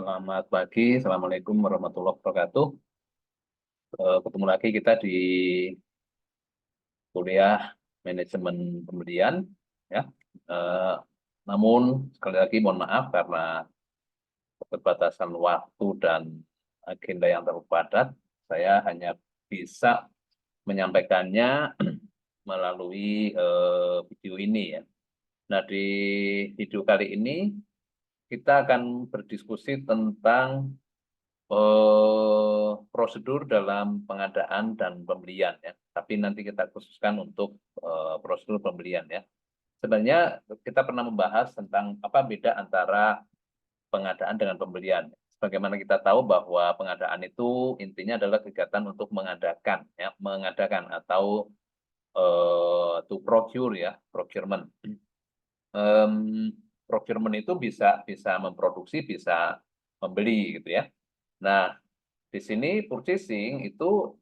Selamat pagi, Assalamualaikum warahmatullahi wabarakatuh. Ketemu lagi kita di kuliah manajemen pembelian, ya. Eh, Namun sekali lagi mohon maaf karena keterbatasan waktu dan agenda yang terlalu padat, saya hanya bisa menyampaikannya melalui video ini, ya. Nah, di video kali ini kita akan berdiskusi tentang prosedur dalam pengadaan dan pembelian, ya. Tapi nanti kita khususkan untuk prosedur pembelian, ya. Sebenarnya kita pernah membahas tentang apa beda antara pengadaan dengan pembelian. Sebagaimana kita tahu bahwa pengadaan itu intinya adalah kegiatan untuk mengadakan, ya, mengadakan atau to procure, ya, procurement. Em, Procurement itu bisa bisa memproduksi, bisa membeli, gitu ya. Nah, di sini purchasing itu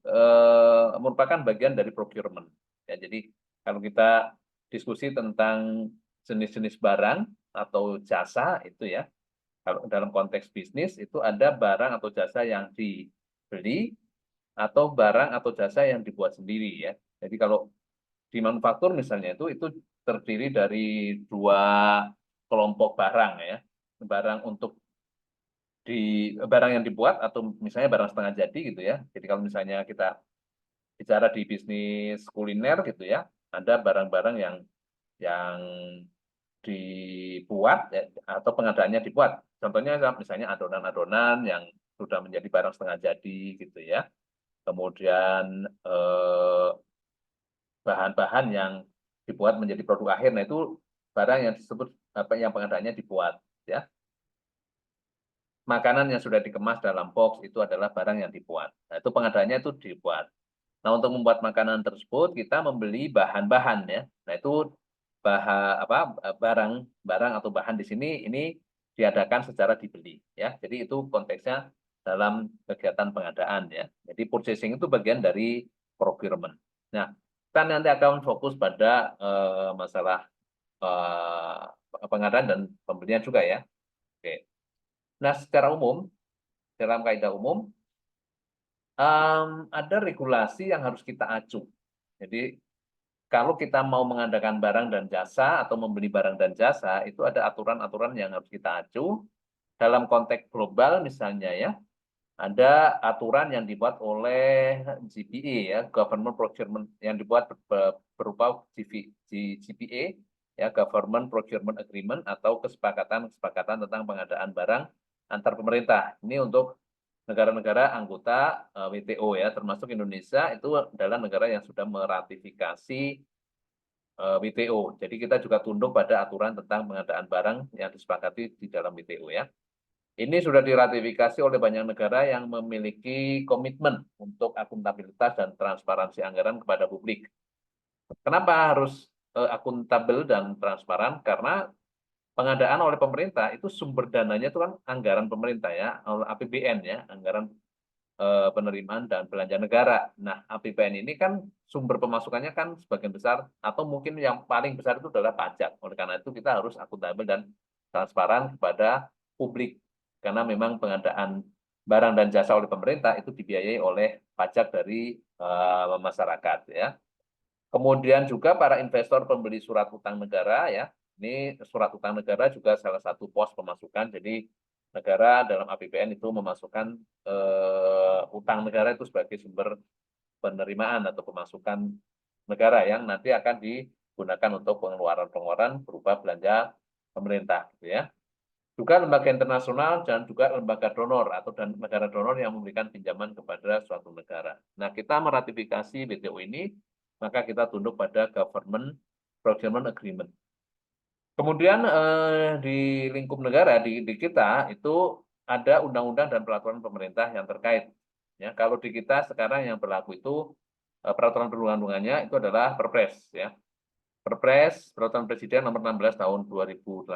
merupakan bagian dari procurement. Ya, jadi kalau kita diskusi tentang jenis-jenis barang atau jasa itu, ya, kalau dalam konteks bisnis itu ada barang atau jasa yang dibeli atau barang atau jasa yang dibuat sendiri, ya. Jadi kalau di manufaktur misalnya itu terdiri dari dua kelompok barang, ya. Barang untuk barang yang dibuat atau misalnya barang setengah jadi, gitu ya. Jadi kalau misalnya kita bicara di bisnis kuliner, gitu ya, ada barang-barang yang dibuat, ya, atau pengadaannya dibuat. Contohnya misalnya adonan-adonan yang sudah menjadi barang setengah jadi, gitu ya. Kemudian bahan-bahan yang dibuat menjadi produk akhir, nah itu barang yang disebut apa yang pengadaannya dibuat, ya. Makanan yang sudah dikemas dalam box itu adalah barang yang dibuat. Nah, itu pengadaannya itu dibuat. Nah, untuk membuat makanan tersebut kita membeli bahan-bahan, ya. Nah, itu barang atau bahan di sini ini diadakan secara dibeli, ya. Jadi itu konteksnya dalam kegiatan pengadaan, ya. Jadi purchasing itu bagian dari procurement. Nah, kita nanti akan fokus pada masalah eh, pengadaan dan pembelian juga, ya. Oke. Nah, secara umum, dalam kaidah umum ada regulasi yang harus kita acu. Jadi kalau kita mau mengadakan barang dan jasa atau membeli barang dan jasa, itu ada aturan-aturan yang harus kita acu. Dalam konteks global misalnya, ya, ada aturan yang dibuat oleh GPA, ya, Government Procurement, yang dibuat berupa GPA, ya, Government Procurement Agreement, atau kesepakatan tentang pengadaan barang antar pemerintah. Ini untuk negara-negara anggota WTO, ya, termasuk Indonesia itu adalah negara yang sudah meratifikasi WTO. Jadi kita juga tunduk pada aturan tentang pengadaan barang yang disepakati di dalam WTO, ya. Ini sudah diratifikasi oleh banyak negara yang memiliki komitmen untuk akuntabilitas dan transparansi anggaran kepada publik. Kenapa harus akuntabel dan transparan? Karena pengadaan oleh pemerintah itu sumber dananya itu kan anggaran pemerintah, ya, APBN, ya, anggaran penerimaan dan belanja negara. Nah, APBN ini kan sumber pemasukannya kan sebagian besar atau mungkin yang paling besar itu adalah pajak. Oleh karena itu kita harus akuntabel dan transparan kepada publik. Karena memang pengadaan barang dan jasa oleh pemerintah itu dibiayai oleh pajak dari masyarakat, ya. Kemudian juga para investor pembeli surat utang negara, ya. Ini surat utang negara juga salah satu pos pemasukan. Jadi negara dalam APBN itu memasukkan utang negara itu sebagai sumber penerimaan atau pemasukan negara yang nanti akan digunakan untuk pengeluaran-pengeluaran berupa belanja pemerintah, gitu ya. Juga lembaga internasional dan juga lembaga donor atau dan negara donor yang memberikan pinjaman kepada suatu negara. Nah, kita meratifikasi WTO ini, maka kita tunduk pada Government Procurement Agreement. Kemudian di lingkup negara di kita itu ada undang-undang dan peraturan pemerintah yang terkait. Ya, kalau di kita sekarang yang berlaku itu peraturan perundang-undangannya itu adalah Perpres, ya. Perpres Peraturan Presiden Nomor 16 Tahun 2018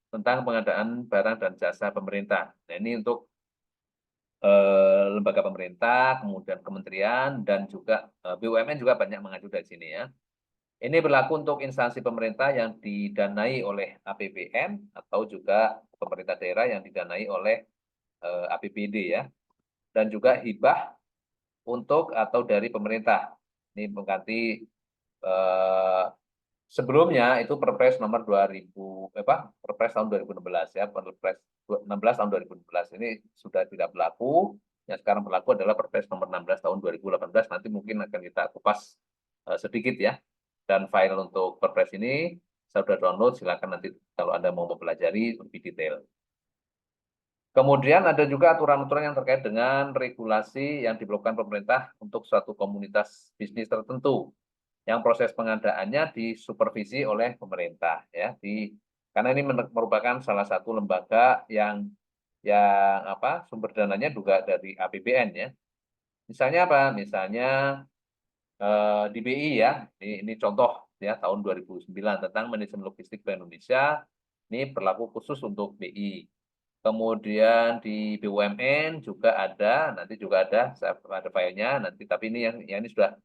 tentang pengadaan barang dan jasa pemerintah. Nah, ini untuk lembaga pemerintah, kemudian kementerian dan juga BUMN juga banyak mengacu dari sini, ya. Ini berlaku untuk instansi pemerintah yang didanai oleh APBN atau juga pemerintah daerah yang didanai oleh APBD ya. Dan juga hibah untuk atau dari pemerintah. Ini mengganti sebelumnya itu Perpres nomor 2000 Perpres tahun 2016 ya, Perpres 16 tahun 2016 ini sudah tidak berlaku. Yang sekarang berlaku adalah Perpres nomor 16 tahun 2018. Nanti mungkin akan kita kupas sedikit ya. Dan file untuk Perpres ini saya sudah download, silakan nanti kalau Anda mau mempelajari lebih detail. Kemudian ada juga aturan-aturan yang terkait dengan regulasi yang diberlakukan pemerintah untuk suatu komunitas bisnis tertentu yang proses pengadaannya disupervisi oleh pemerintah ya, karena ini merupakan salah satu lembaga yang sumber dananya juga dari APBN ya. Misalnya apa? Misalnya di BI ya, ini contoh ya tahun 2009 tentang manajemen logistik Bank Indonesia, ini berlaku khusus untuk BI. Kemudian di BUMN juga ada, nanti juga ada filenya nanti, tapi ini yang ini sudah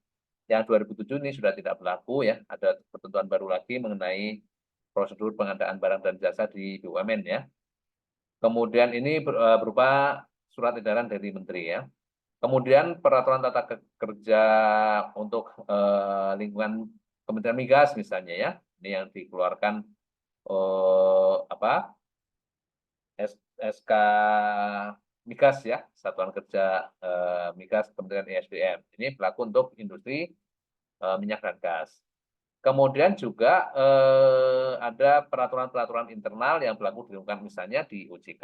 yang 2007 ini sudah tidak berlaku ya, ada ketentuan baru lagi mengenai prosedur pengadaan barang dan jasa di BUMN ya. Kemudian ini berupa surat edaran dari menteri ya. Kemudian peraturan tata kerja untuk lingkungan Kementerian Migas misalnya ya, ini yang dikeluarkan SK Migas ya, Satuan Kerja Migas Kementerian ESDM. Ini berlaku untuk industri minyak dan gas. Kemudian juga ada peraturan-peraturan internal yang berlaku di lingkungan misalnya di OJK,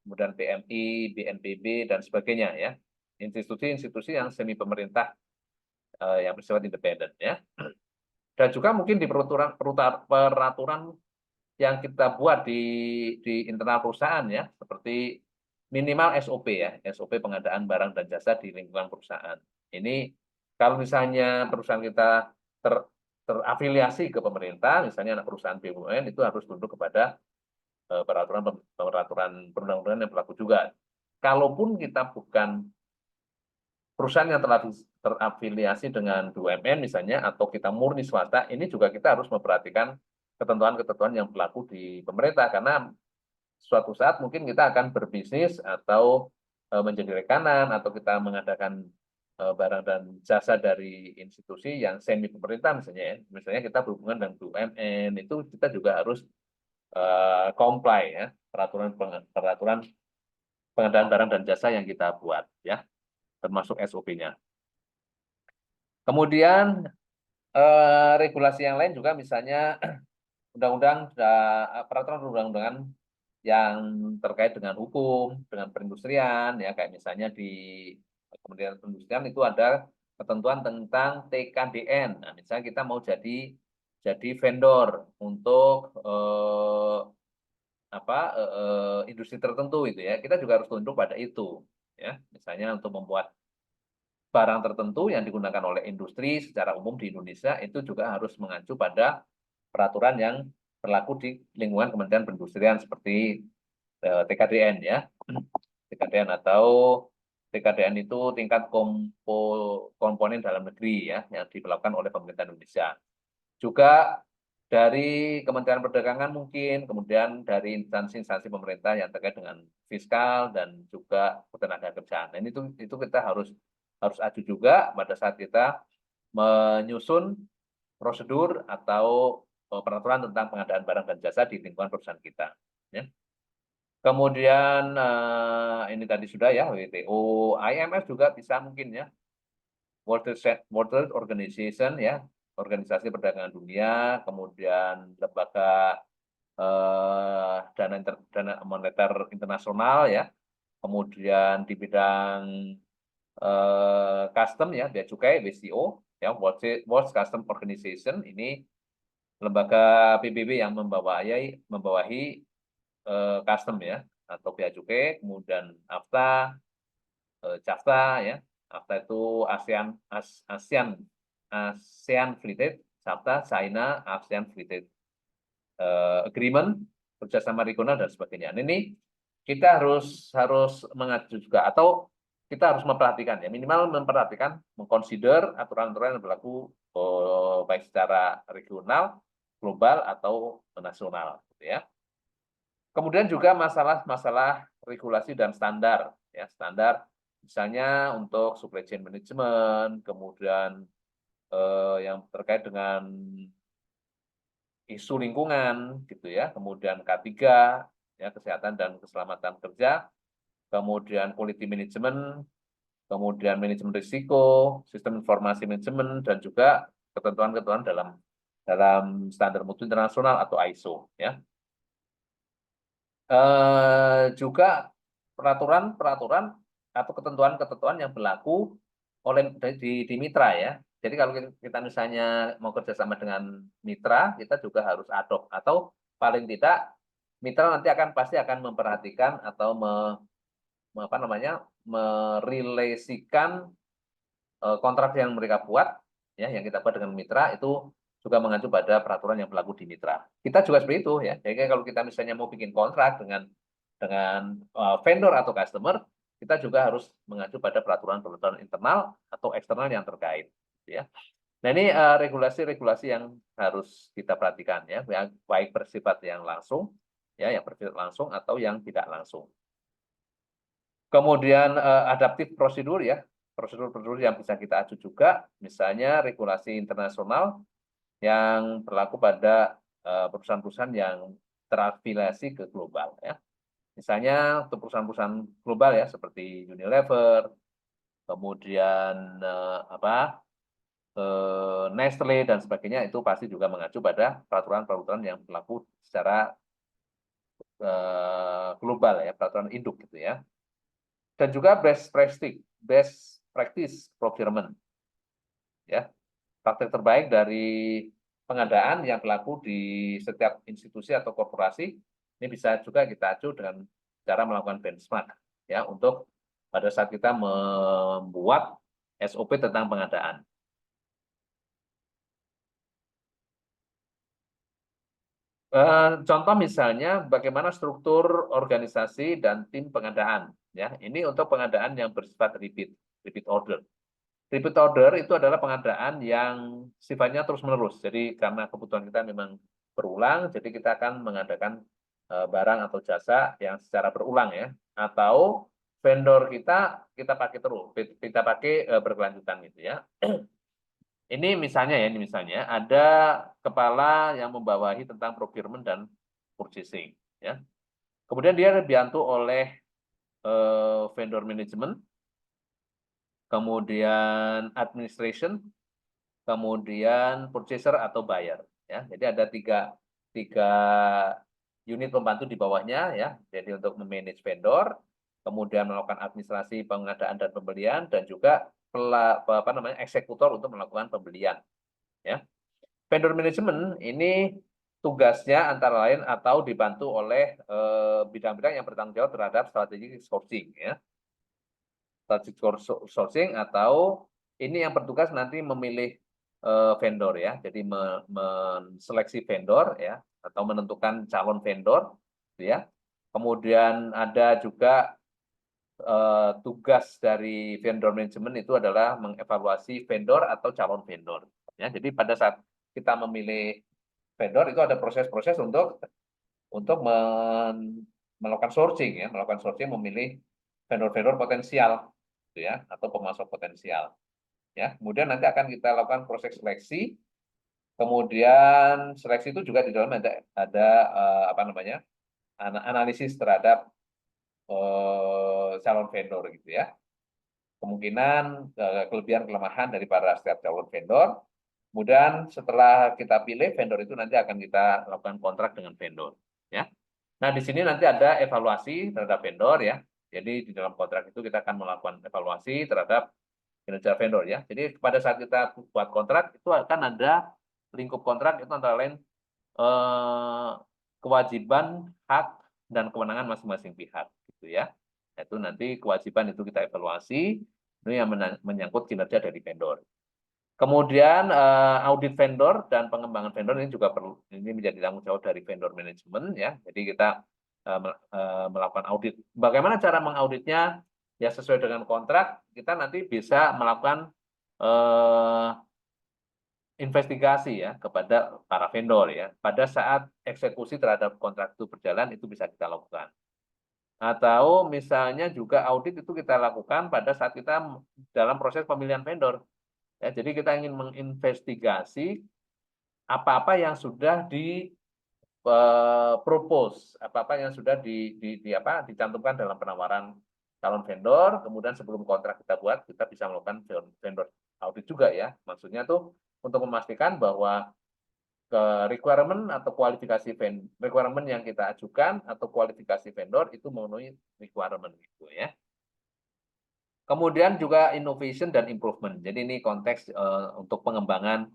kemudian PMI, BNPB dan sebagainya ya. Institusi-institusi yang semi pemerintah yang bersifat independen ya. Dan juga mungkin di peraturan yang kita buat di internal perusahaan ya, seperti minimal SOP ya, SOP pengadaan barang dan jasa di lingkungan perusahaan. Ini kalau misalnya perusahaan kita terafiliasi ke pemerintah, misalnya anak perusahaan BUMN itu harus tunduk kepada peraturan perundang-undangan yang berlaku juga. Kalaupun kita bukan perusahaan yang telah terafiliasi dengan BUMN misalnya, atau kita murni swasta, ini juga kita harus memperhatikan ketentuan-ketentuan yang berlaku di pemerintah, karena suatu saat mungkin kita akan berbisnis atau menjadi rekanan, atau kita mengadakan barang dan jasa dari institusi yang semi pemerintah misalnya ya. Misalnya kita berhubungan dengan BUMN, itu kita juga harus comply ya, peraturan pengadaan barang dan jasa yang kita buat ya, termasuk SOP-nya. Kemudian regulasi yang lain juga misalnya undang-undang peraturan perundang-undangan yang terkait dengan hukum, dengan perindustrian ya, kayak misalnya di Kementerian Perindustrian itu ada ketentuan tentang TKDN. Nah, misalnya kita mau jadi vendor untuk industri tertentu itu ya, kita juga harus tunduk pada itu ya. Misalnya untuk membuat barang tertentu yang digunakan oleh industri secara umum di Indonesia itu juga harus mengacu pada peraturan yang berlaku di lingkungan Kementerian Perindustrian seperti TKDN ya. TKDN atau TKDN itu tingkat komponen dalam negeri ya, yang diberlakukan oleh pemerintah Indonesia. Juga dari Kementerian Perdagangan mungkin, kemudian dari instansi-instansi pemerintah yang terkait dengan fiskal dan juga ketenagakerjaan. Nah, itu kita harus aju juga pada saat kita menyusun prosedur atau peraturan tentang pengadaan barang dan jasa di lingkungan perusahaan kita. Ya. Kemudian ini tadi sudah ya, WTO, IMF juga bisa mungkin ya, World Trade Organization ya, Organisasi Perdagangan Dunia, kemudian lembaga dana moneter internasional ya, kemudian di bidang custom ya, bea cukai, WCO ya, World Custom Organization, ini lembaga PBB yang membawahi custom ya, atau bea cukai, kemudian AFTA, CAFTA ya. AFTA itu ASEAN Free Trade, CAFTA China ASEAN Free Trade Agreement, kerjasama regional dan sebagainya. Ini kita harus mengacu juga, atau kita harus memperhatikan ya, minimal memperhatikan, mengconsider aturan-aturan yang berlaku baik secara regional, global atau nasional, gitu ya. Kemudian juga masalah regulasi dan standar, ya standar misalnya untuk supply chain management, kemudian yang terkait dengan isu lingkungan, gitu ya, kemudian K3, ya kesehatan dan keselamatan kerja, kemudian quality management, kemudian manajemen risiko, sistem informasi manajemen, dan juga ketentuan-ketentuan dalam standar mutu internasional atau ISO, ya. Juga peraturan-peraturan atau ketentuan-ketentuan yang berlaku di mitra, ya. Jadi kalau kita misalnya mau kerjasama dengan mitra, kita juga harus adopt, atau paling tidak mitra nanti pasti akan memperhatikan atau merelasikan kontrak yang mereka buat, ya, yang kita buat dengan mitra itu juga mengacu pada peraturan yang berlaku di mitra. Kita juga seperti itu, ya. Jadi kalau kita misalnya mau bikin kontrak dengan vendor atau customer, kita juga harus mengacu pada peraturan-peraturan internal atau eksternal yang terkait, ya. Nah, ini regulasi-regulasi yang harus kita perhatikan, ya, baik bersifat yang langsung, ya, yang bersifat langsung atau yang tidak langsung. Kemudian adaptif prosedur, ya, prosedur-prosedur yang bisa kita acu juga, misalnya regulasi internasional yang berlaku pada perusahaan-perusahaan yang terafiliasi ke global, ya. Misalnya untuk perusahaan-perusahaan global, ya, seperti Unilever, kemudian Nestle dan sebagainya, itu pasti juga mengacu pada peraturan-peraturan yang berlaku secara global, ya, peraturan induk, gitu ya. Dan juga best practice procurement, ya, praktek terbaik dari pengadaan yang berlaku di setiap institusi atau korporasi. Ini bisa juga kita acu dengan cara melakukan benchmark, ya, untuk pada saat kita membuat SOP tentang pengadaan. Contoh misalnya bagaimana struktur organisasi dan tim pengadaan, ya. Ini untuk pengadaan yang bersifat repeat order. Repeat order itu adalah pengadaan yang sifatnya terus-menerus. Jadi karena kebutuhan kita memang berulang, jadi kita akan mengadakan barang atau jasa yang secara berulang, ya. Atau vendor kita pakai terus, kita pakai berkelanjutan, gitu ya. Ini misalnya ada kepala yang membawahi tentang procurement dan purchasing, ya. Kemudian dia dibantu oleh vendor management, kemudian administration, kemudian purchaser atau buyer, ya. Jadi ada tiga unit pembantu di bawahnya, ya. Jadi untuk memanage vendor, kemudian melakukan administrasi pengadaan dan pembelian, dan juga eksekutor untuk melakukan pembelian, ya. Vendor management ini tugasnya antara lain atau dibantu oleh bidang-bidang yang bertanggung jawab terhadap strategi sourcing, ya. Strategi sourcing atau ini yang bertugas nanti memilih vendor, ya. Jadi menseleksi vendor, ya, atau menentukan calon vendor, ya. Kemudian ada juga tugas dari vendor management itu adalah mengevaluasi vendor atau calon vendor, ya. Jadi pada saat kita memilih vendor itu ada proses-proses untuk melakukan sourcing, ya, memilih vendor-vendor potensial, gitu ya, atau pemasok potensial, ya. Kemudian nanti akan kita lakukan proses seleksi. Kemudian seleksi itu juga di dalamnya ada analisis terhadap calon vendor, gitu ya. Kemungkinan kelebihan kelemahan dari para setiap calon vendor. Kemudian setelah kita pilih vendor itu nanti akan kita lakukan kontrak dengan vendor, ya. Nah, di sini nanti ada evaluasi terhadap vendor, ya. Jadi di dalam kontrak itu kita akan melakukan evaluasi terhadap kinerja vendor, ya. Jadi pada saat kita buat kontrak itu akan ada lingkup kontrak itu antara lain kewajiban, hak, dan kewenangan masing-masing pihak, gitu ya. Itu nanti kewajiban itu kita evaluasi, ini yang menyangkut kinerja dari vendor. Kemudian audit vendor dan pengembangan vendor ini juga ini menjadi tanggung jawab dari vendor management, ya. Jadi kita melakukan audit. Bagaimana cara mengauditnya? Ya sesuai dengan kontrak, kita nanti bisa melakukan investigasi ya kepada para vendor ya. Pada saat eksekusi terhadap kontrak itu berjalan itu bisa kita lakukan. Atau misalnya juga audit itu kita lakukan pada saat kita dalam proses pemilihan vendor. Ya, jadi kita ingin menginvestigasi apa-apa yang sudah di propose, apa-apa yang sudah dicantumkan dalam penawaran calon vendor, kemudian sebelum kontrak kita buat, kita bisa melakukan vendor audit juga ya. Maksudnya tuh untuk memastikan bahwa requirement atau kualifikasi requirement yang kita ajukan atau kualifikasi vendor itu memenuhi requirement gitu ya. Kemudian juga innovation dan improvement. Jadi ini konteks untuk pengembangan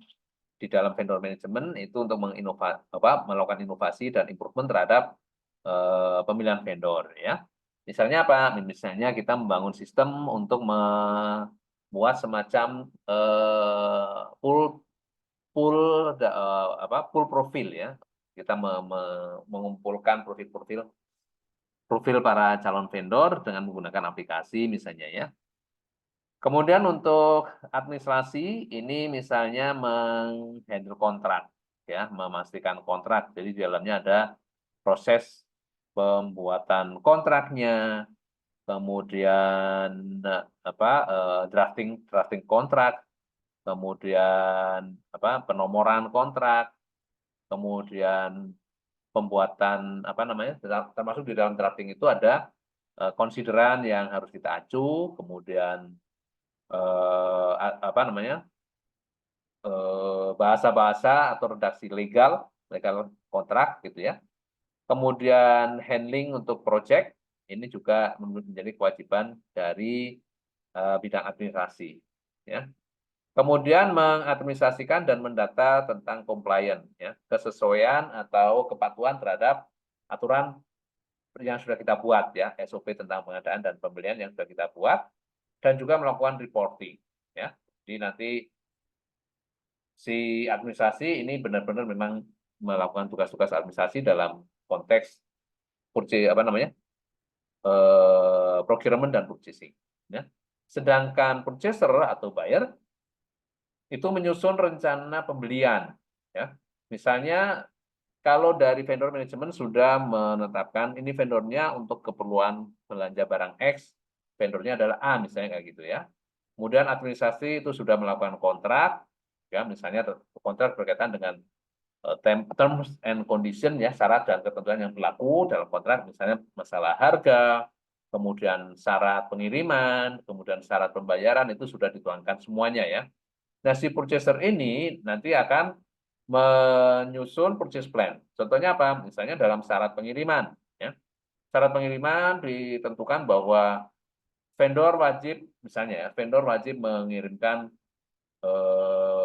di dalam vendor management itu untuk melakukan inovasi dan improvement terhadap pemilihan vendor ya. Misalnya apa? Misalnya kita membangun sistem untuk membuat semacam pool pool profil ya. Kita mengumpulkan profil para calon vendor dengan menggunakan aplikasi misalnya ya. Kemudian untuk administrasi ini misalnya menghandle kontrak ya, memastikan kontrak. Jadi di dalamnya ada proses pembuatan kontraknya, kemudian drafting kontrak, kemudian penomoran kontrak, kemudian pembuatan termasuk di dalam drafting itu ada konsideran yang harus kita acu, kemudian bahasa-bahasa atau redaksi legal kontrak gitu ya. Kemudian handling untuk project ini juga menjadi kewajiban dari bidang administrasi ya. Kemudian mengadministrasikan dan mendata tentang compliance ya, kesesuaian atau kepatuhan terhadap aturan yang sudah kita buat ya, SOP tentang pengadaan dan pembelian yang sudah kita buat, dan juga melakukan reporting ya. Jadi nanti si administrasi ini benar-benar memang melakukan tugas-tugas administrasi dalam konteks procurement dan purchasing ya. Sedangkan purchaser atau buyer itu menyusun rencana pembelian ya. Misalnya kalau dari vendor manajemen sudah menetapkan ini vendornya untuk keperluan belanja barang X, vendornya adalah A misalnya kayak gitu ya. Kemudian administrasi itu sudah melakukan kontrak, ya misalnya kontrak berkaitan dengan terms and condition ya, syarat dan ketentuan yang berlaku dalam kontrak, misalnya masalah harga, kemudian syarat pengiriman, kemudian syarat pembayaran itu sudah dituangkan semuanya ya. Nah, si purchaser ini nanti akan menyusun purchase plan. Contohnya apa? Misalnya dalam syarat pengiriman. Ya. Syarat pengiriman ditentukan bahwa vendor wajib, misalnya ya, vendor wajib mengirimkan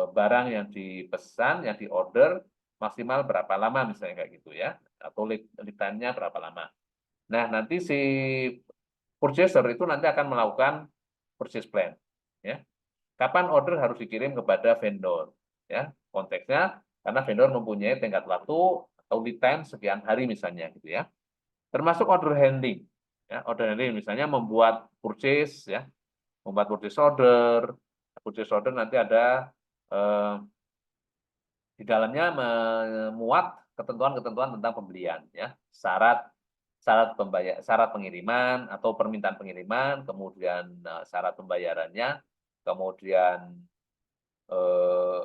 barang yang dipesan, yang diorder maksimal berapa lama misalnya kayak gitu ya, atau lead time-nya berapa lama. Nah, nanti si purchaser itu nanti akan melakukan purchase plan. Ya. Kapan order harus dikirim kepada vendor? Ya, konteksnya karena vendor mempunyai tenggat waktu atau lead time sekian hari misalnya gitu ya. Termasuk order handling. Ya, order handling misalnya membuat purchase ya, membuat purchase order. Purchase order nanti ada di dalamnya memuat ketentuan-ketentuan tentang pembelian ya, syarat pengiriman atau permintaan pengiriman, kemudian syarat pembayarannya, kemudian eh,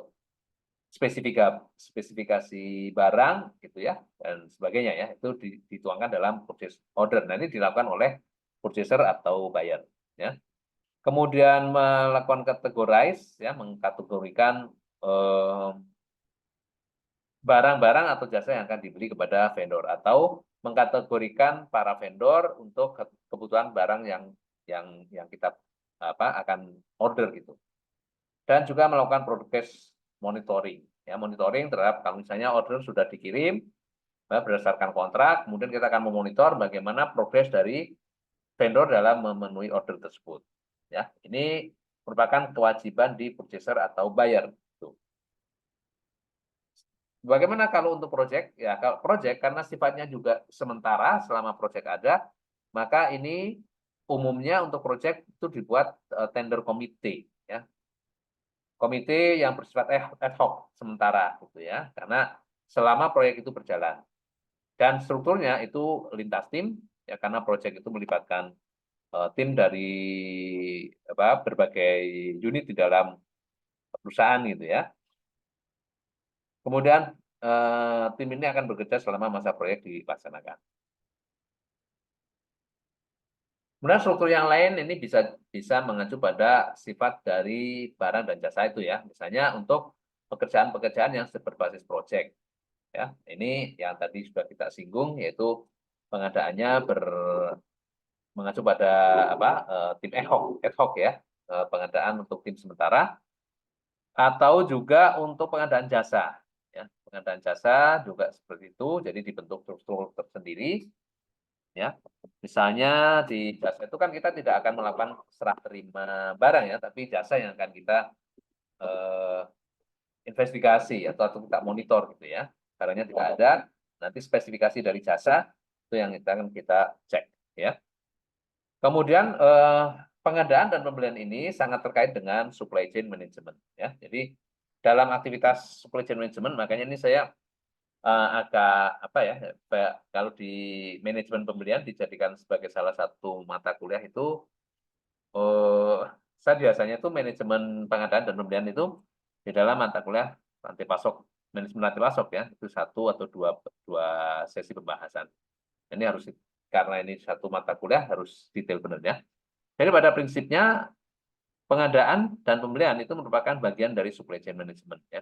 spesifikasi barang gitu ya dan sebagainya ya, itu dituangkan dalam purchase order. Nah, ini dilakukan oleh purchaser atau buyer ya. Kemudian melakukan categorize ya, mengkategorikan barang-barang atau jasa yang akan dibeli kepada vendor atau mengkategorikan para vendor untuk kebutuhan barang yang kita akan order gitu. Dan juga melakukan progress monitoring. Ya, monitoring terhadap kalau misalnya order sudah dikirim berdasarkan kontrak, kemudian kita akan memonitor bagaimana progres dari vendor dalam memenuhi order tersebut. Ya, ini merupakan kewajiban di purchaser atau buyer. Bagaimana kalau untuk proyek? Ya, kalau proyek karena sifatnya juga sementara selama proyek ada, maka ini umumnya untuk proyek itu dibuat tender committee ya. komite yang bersifat ad hoc sementara gitu ya, karena selama proyek itu berjalan. Dan strukturnya itu lintas tim ya, karena proyek itu melibatkan tim dari berbagai unit di dalam perusahaan gitu ya. Kemudian tim ini akan bekerja selama masa proyek dilaksanakan. Kemudian struktur yang lain ini bisa mengacu pada sifat dari barang dan jasa itu ya. Misalnya untuk pekerjaan-pekerjaan yang berbasis proyek ya. Ini yang tadi sudah kita singgung, yaitu pengadaannya mengacu pada tim ad hoc ya, pengadaan untuk tim sementara, atau juga untuk pengadaan jasa ya. Pengadaan jasa juga seperti itu, jadi dibentuk struktur tersendiri ya. Misalnya di jasa itu kan kita tidak akan melakukan serah terima barang ya, tapi jasa yang akan kita eh, investigasi atau kita monitor gitu ya. Barangnya tidak ada, nanti spesifikasi dari jasa itu yang akan kita cek ya. Kemudian pengadaan dan pembelian ini sangat terkait dengan supply chain management ya. Jadi dalam aktivitas supply chain management, makanya ini saya agak kalau di manajemen pembelian dijadikan sebagai salah satu mata kuliah itu, saya biasanya itu manajemen pengadaan dan pembelian itu di dalam mata kuliah rantai pasok, manajemen rantai pasok ya, itu satu atau dua sesi pembahasan. Ini harus, karena ini satu mata kuliah harus detail benar ya. Jadi pada prinsipnya pengadaan dan pembelian itu merupakan bagian dari supply chain management ya.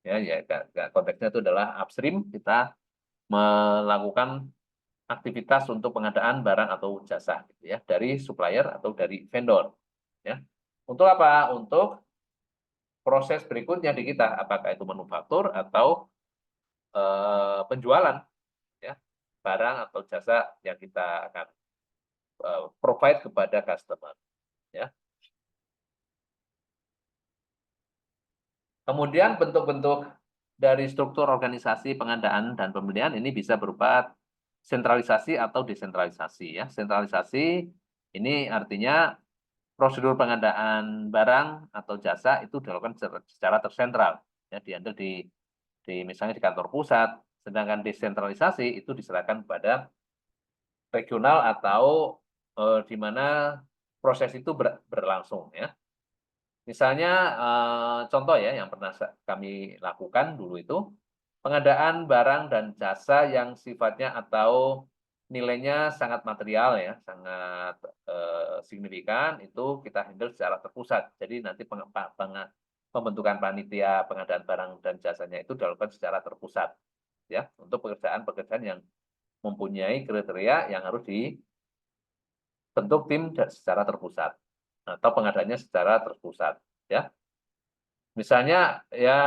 Ya, konteksnya itu adalah upstream, kita melakukan aktivitas untuk pengadaan barang atau jasa gitu ya, dari supplier atau dari vendor ya. Untuk apa? Untuk proses berikutnya di kita, apakah itu manufaktur atau penjualan ya, barang atau jasa yang kita akan provide kepada customer ya. Kemudian bentuk-bentuk dari struktur organisasi pengadaan dan pembelian ini bisa berupa sentralisasi atau desentralisasi ya. Sentralisasi ini artinya prosedur pengadaan barang atau jasa itu dilakukan secara tersentral ya, diambil di misalnya di kantor pusat, sedangkan desentralisasi itu diserahkan kepada regional atau di mana proses itu berlangsung ya. Misalnya contoh ya yang pernah kami lakukan dulu itu, pengadaan barang dan jasa yang sifatnya atau nilainya sangat material ya, sangat signifikan, itu kita handle secara terpusat. Jadi nanti pembentukan panitia pengadaan barang dan jasanya itu dilakukan secara terpusat ya, untuk pekerjaan-pekerjaan yang mempunyai kriteria yang harus dibentuk tim secara terpusat atau pengadaannya secara terpusat ya. Misalnya ya,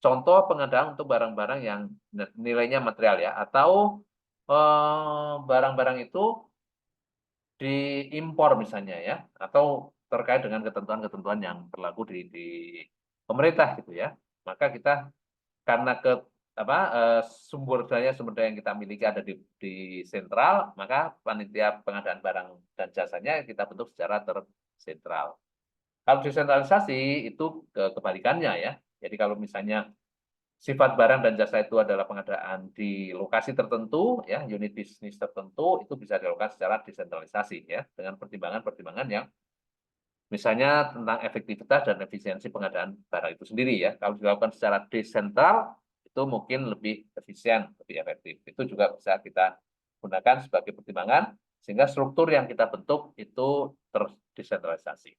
contoh pengadaan untuk barang-barang yang nilainya material ya, atau barang-barang itu diimpor misalnya ya, atau terkait dengan ketentuan-ketentuan yang berlaku di pemerintah gitu ya. Maka kita, karena sumber daya yang kita miliki ada di sentral, maka panitia pengadaan barang dan jasanya kita bentuk secara tersentral. Kalau desentralisasi itu kebalikannya ya. Jadi kalau misalnya sifat barang dan jasa itu adalah pengadaan di lokasi tertentu ya, unit bisnis tertentu, itu bisa dilakukan secara desentralisasi ya, dengan pertimbangan-pertimbangan yang misalnya tentang efektivitas dan efisiensi pengadaan barang itu sendiri ya. Kalau dilakukan secara desentral itu mungkin lebih efisien, lebih efektif. Itu juga bisa kita gunakan sebagai pertimbangan sehingga struktur yang kita bentuk itu terdesentralisasi.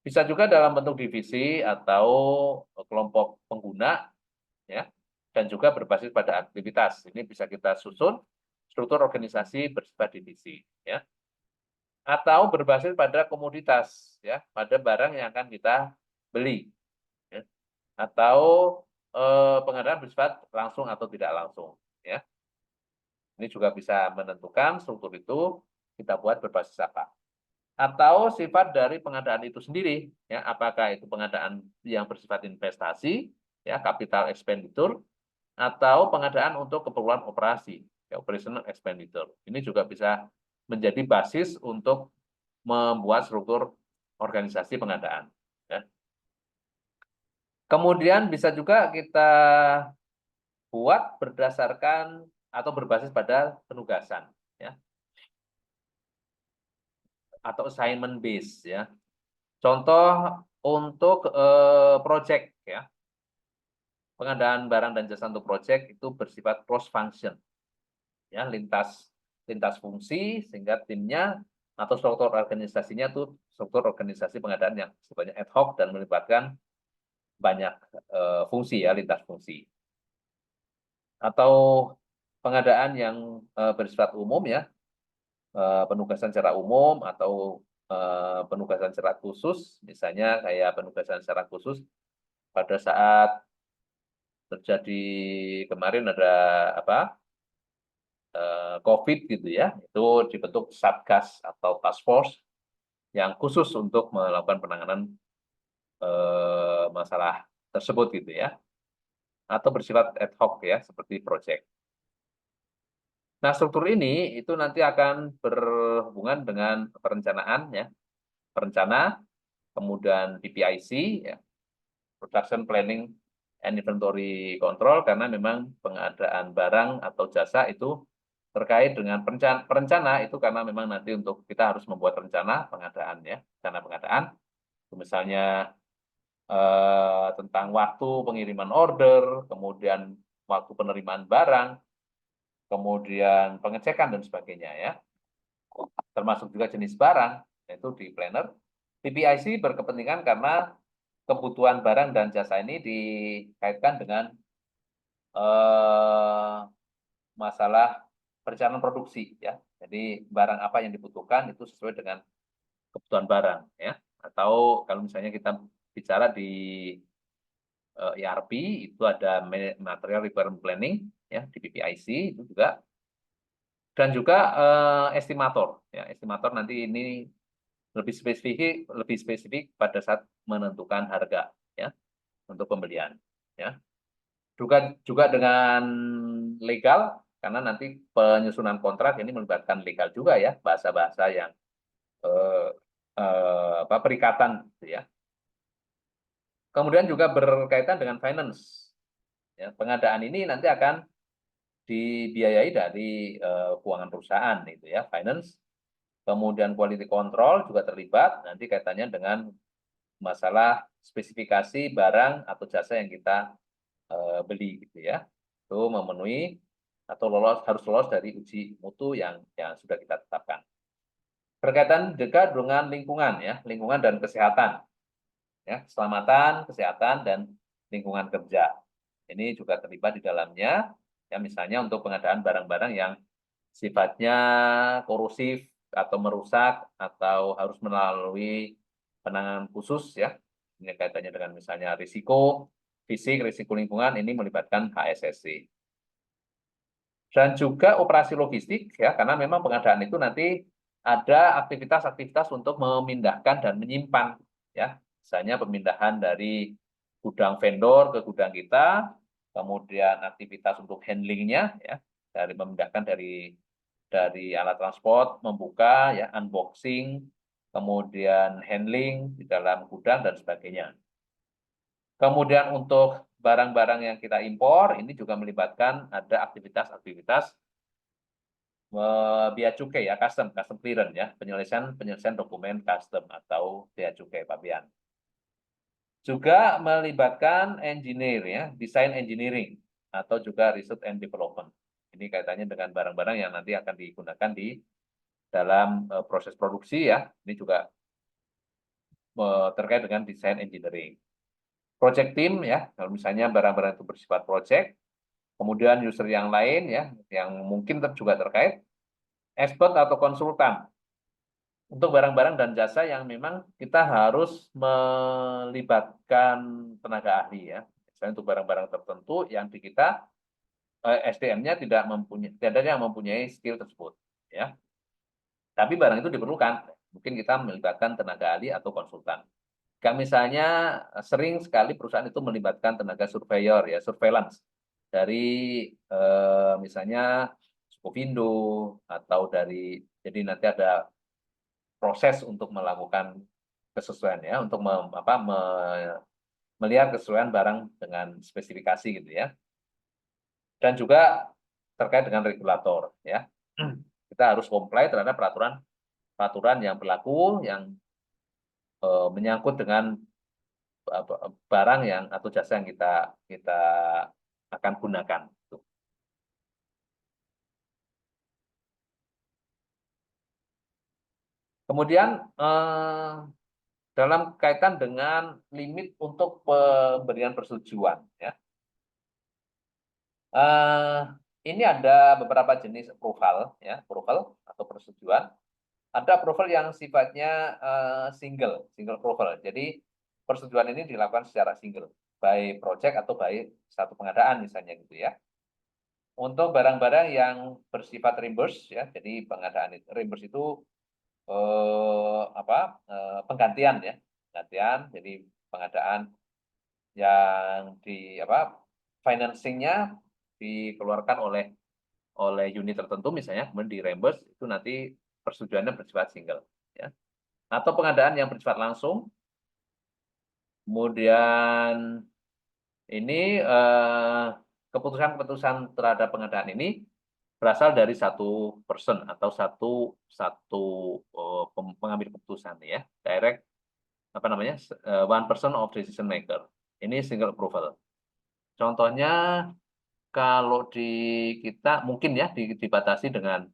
Bisa juga dalam bentuk divisi atau kelompok pengguna ya, dan juga berbasis pada aktivitas. Ini bisa kita susun struktur organisasi bersifat divisi ya, atau berbasis pada komoditas ya, pada barang yang akan kita beli ya, atau pengadaan bersifat langsung atau tidak langsung ya. Ini juga bisa menentukan struktur itu kita buat berbasis apa. Atau sifat dari pengadaan itu sendiri ya, apakah itu pengadaan yang bersifat investasi ya, capital expenditure, atau pengadaan untuk keperluan operasi ya, operational expenditure. Ini juga bisa menjadi basis untuk membuat struktur organisasi pengadaan ya. Kemudian bisa juga kita buat berdasarkan atau berbasis pada penugasan, ya, atau assignment base, ya. Contoh untuk project, ya, pengadaan barang dan jasa untuk project itu bersifat cross function, ya, lintas lintas fungsi, sehingga timnya atau struktur organisasinya tuh struktur organisasi pengadaan yang sifatnya ad hoc dan melibatkan banyak fungsi, ya, lintas fungsi. Atau pengadaan yang bersifat umum, ya, penugasan secara umum atau penugasan secara khusus, misalnya kayak penugasan secara khusus pada saat terjadi kemarin ada apa COVID gitu, ya, itu dibentuk satgas atau task force yang khusus untuk melakukan penanganan masalah tersebut gitu, ya, atau bersifat ad hoc, ya, seperti project. Nah, struktur ini itu nanti akan berhubungan dengan perencanaan, ya, perencana, kemudian PPIC, ya, Production Planning and Inventory Control, karena memang pengadaan barang atau jasa itu terkait dengan perencana itu karena memang nanti untuk kita harus membuat rencana pengadaan, ya, rencana pengadaan, misalnya tentang waktu pengiriman order, kemudian waktu penerimaan barang, kemudian pengecekan dan sebagainya, ya, termasuk juga jenis barang, itu di planner. PPIC berkepentingan karena kebutuhan barang dan jasa ini dikaitkan dengan eh, masalah perencanaan produksi, ya. Jadi barang apa yang dibutuhkan itu sesuai dengan kebutuhan barang, ya. Atau kalau misalnya kita bicara di ERP itu ada material requirement planning, ya, di PPIC itu juga, dan juga estimator, ya. Estimator nanti ini lebih spesifik pada saat menentukan harga, ya, untuk pembelian, ya. Juga juga dengan legal, karena nanti penyusunan kontrak ini melibatkan legal juga, ya, bahasa-bahasa yang eh, perikatan gitu, ya. Kemudian juga berkaitan dengan finance, ya. Pengadaan ini nanti akan dibiayai dari keuangan perusahaan itu, ya, finance. Kemudian quality control juga terlibat, nanti kaitannya dengan masalah spesifikasi barang atau jasa yang kita beli gitu, ya. Itu memenuhi atau harus lolos dari uji mutu yang sudah kita tetapkan. Berkaitan juga dengan lingkungan, ya, lingkungan dan kesehatan, ya, keselamatan, kesehatan dan lingkungan kerja. Ini juga terlibat di dalamnya, ya, misalnya untuk pengadaan barang-barang yang sifatnya korosif atau merusak atau harus melalui penanganan khusus, ya. Ini kaitannya dengan misalnya risiko fisik, risiko lingkungan, ini melibatkan HSSC. Dan juga operasi logistik, ya, karena memang pengadaan itu nanti ada aktivitas-aktivitas untuk memindahkan dan menyimpan, ya. Misalnya pemindahan dari gudang vendor ke gudang kita, kemudian aktivitas untuk handlingnya, ya, dari memindahkan dari alat transport, membuka, ya, unboxing, kemudian handling di dalam gudang dan sebagainya. Kemudian untuk barang-barang yang kita impor, ini juga melibatkan ada aktivitas-aktivitas bea cukai, ya, custom clearance, ya, penyelesaian dokumen custom atau bea cukai pabean. Juga melibatkan engineer, ya, desain engineering atau juga research and development. Ini kaitannya dengan barang-barang yang nanti akan digunakan di dalam proses produksi, ya. Ini juga terkait dengan desain engineering. Project team, ya, kalau misalnya barang-barang itu bersifat project, kemudian user yang lain, ya, yang mungkin juga terkait, expert atau konsultan untuk barang-barang dan jasa yang memang kita harus melibatkan tenaga ahli, ya. Misalnya untuk barang-barang tertentu yang di kita SDM-nya tidak ada yang mempunyai skill tersebut, ya. Tapi barang itu diperlukan, mungkin kita melibatkan tenaga ahli atau konsultan. Kayak misalnya sering sekali perusahaan itu melibatkan tenaga surveyor, ya, surveillance dari misalnya Sukovindo atau dari, jadi nanti ada proses untuk melakukan kesesuaian, ya, untuk melihat kesesuaian barang dengan spesifikasi gitu ya. Dan juga terkait dengan regulator ya. Kita harus comply terhadap peraturan yang berlaku yang menyangkut dengan barang yang atau jasa yang kita akan gunakan. Kemudian dalam kaitan dengan limit untuk pemberian persetujuan ya. Ini ada beberapa jenis approval ya, approval atau persetujuan. Ada approval yang sifatnya single approval. Jadi persetujuan ini dilakukan secara single, by project atau by satu pengadaan misalnya gitu ya. Untuk barang-barang yang bersifat reimburse ya, jadi pengadaan reimburse itu penggantian ya, penggantian. Jadi pengadaan yang financingnya dikeluarkan oleh unit tertentu misalnya, kemudian di reimburse itu nanti persetujuannya bersifat single ya. Atau pengadaan yang bersifat langsung. Kemudian ini keputusan-keputusan terhadap pengadaan ini berasal dari satu person atau satu pengambil keputusan ya, direct one person of decision maker. Ini single approval. Contohnya kalau di kita mungkin ya dibatasi dengan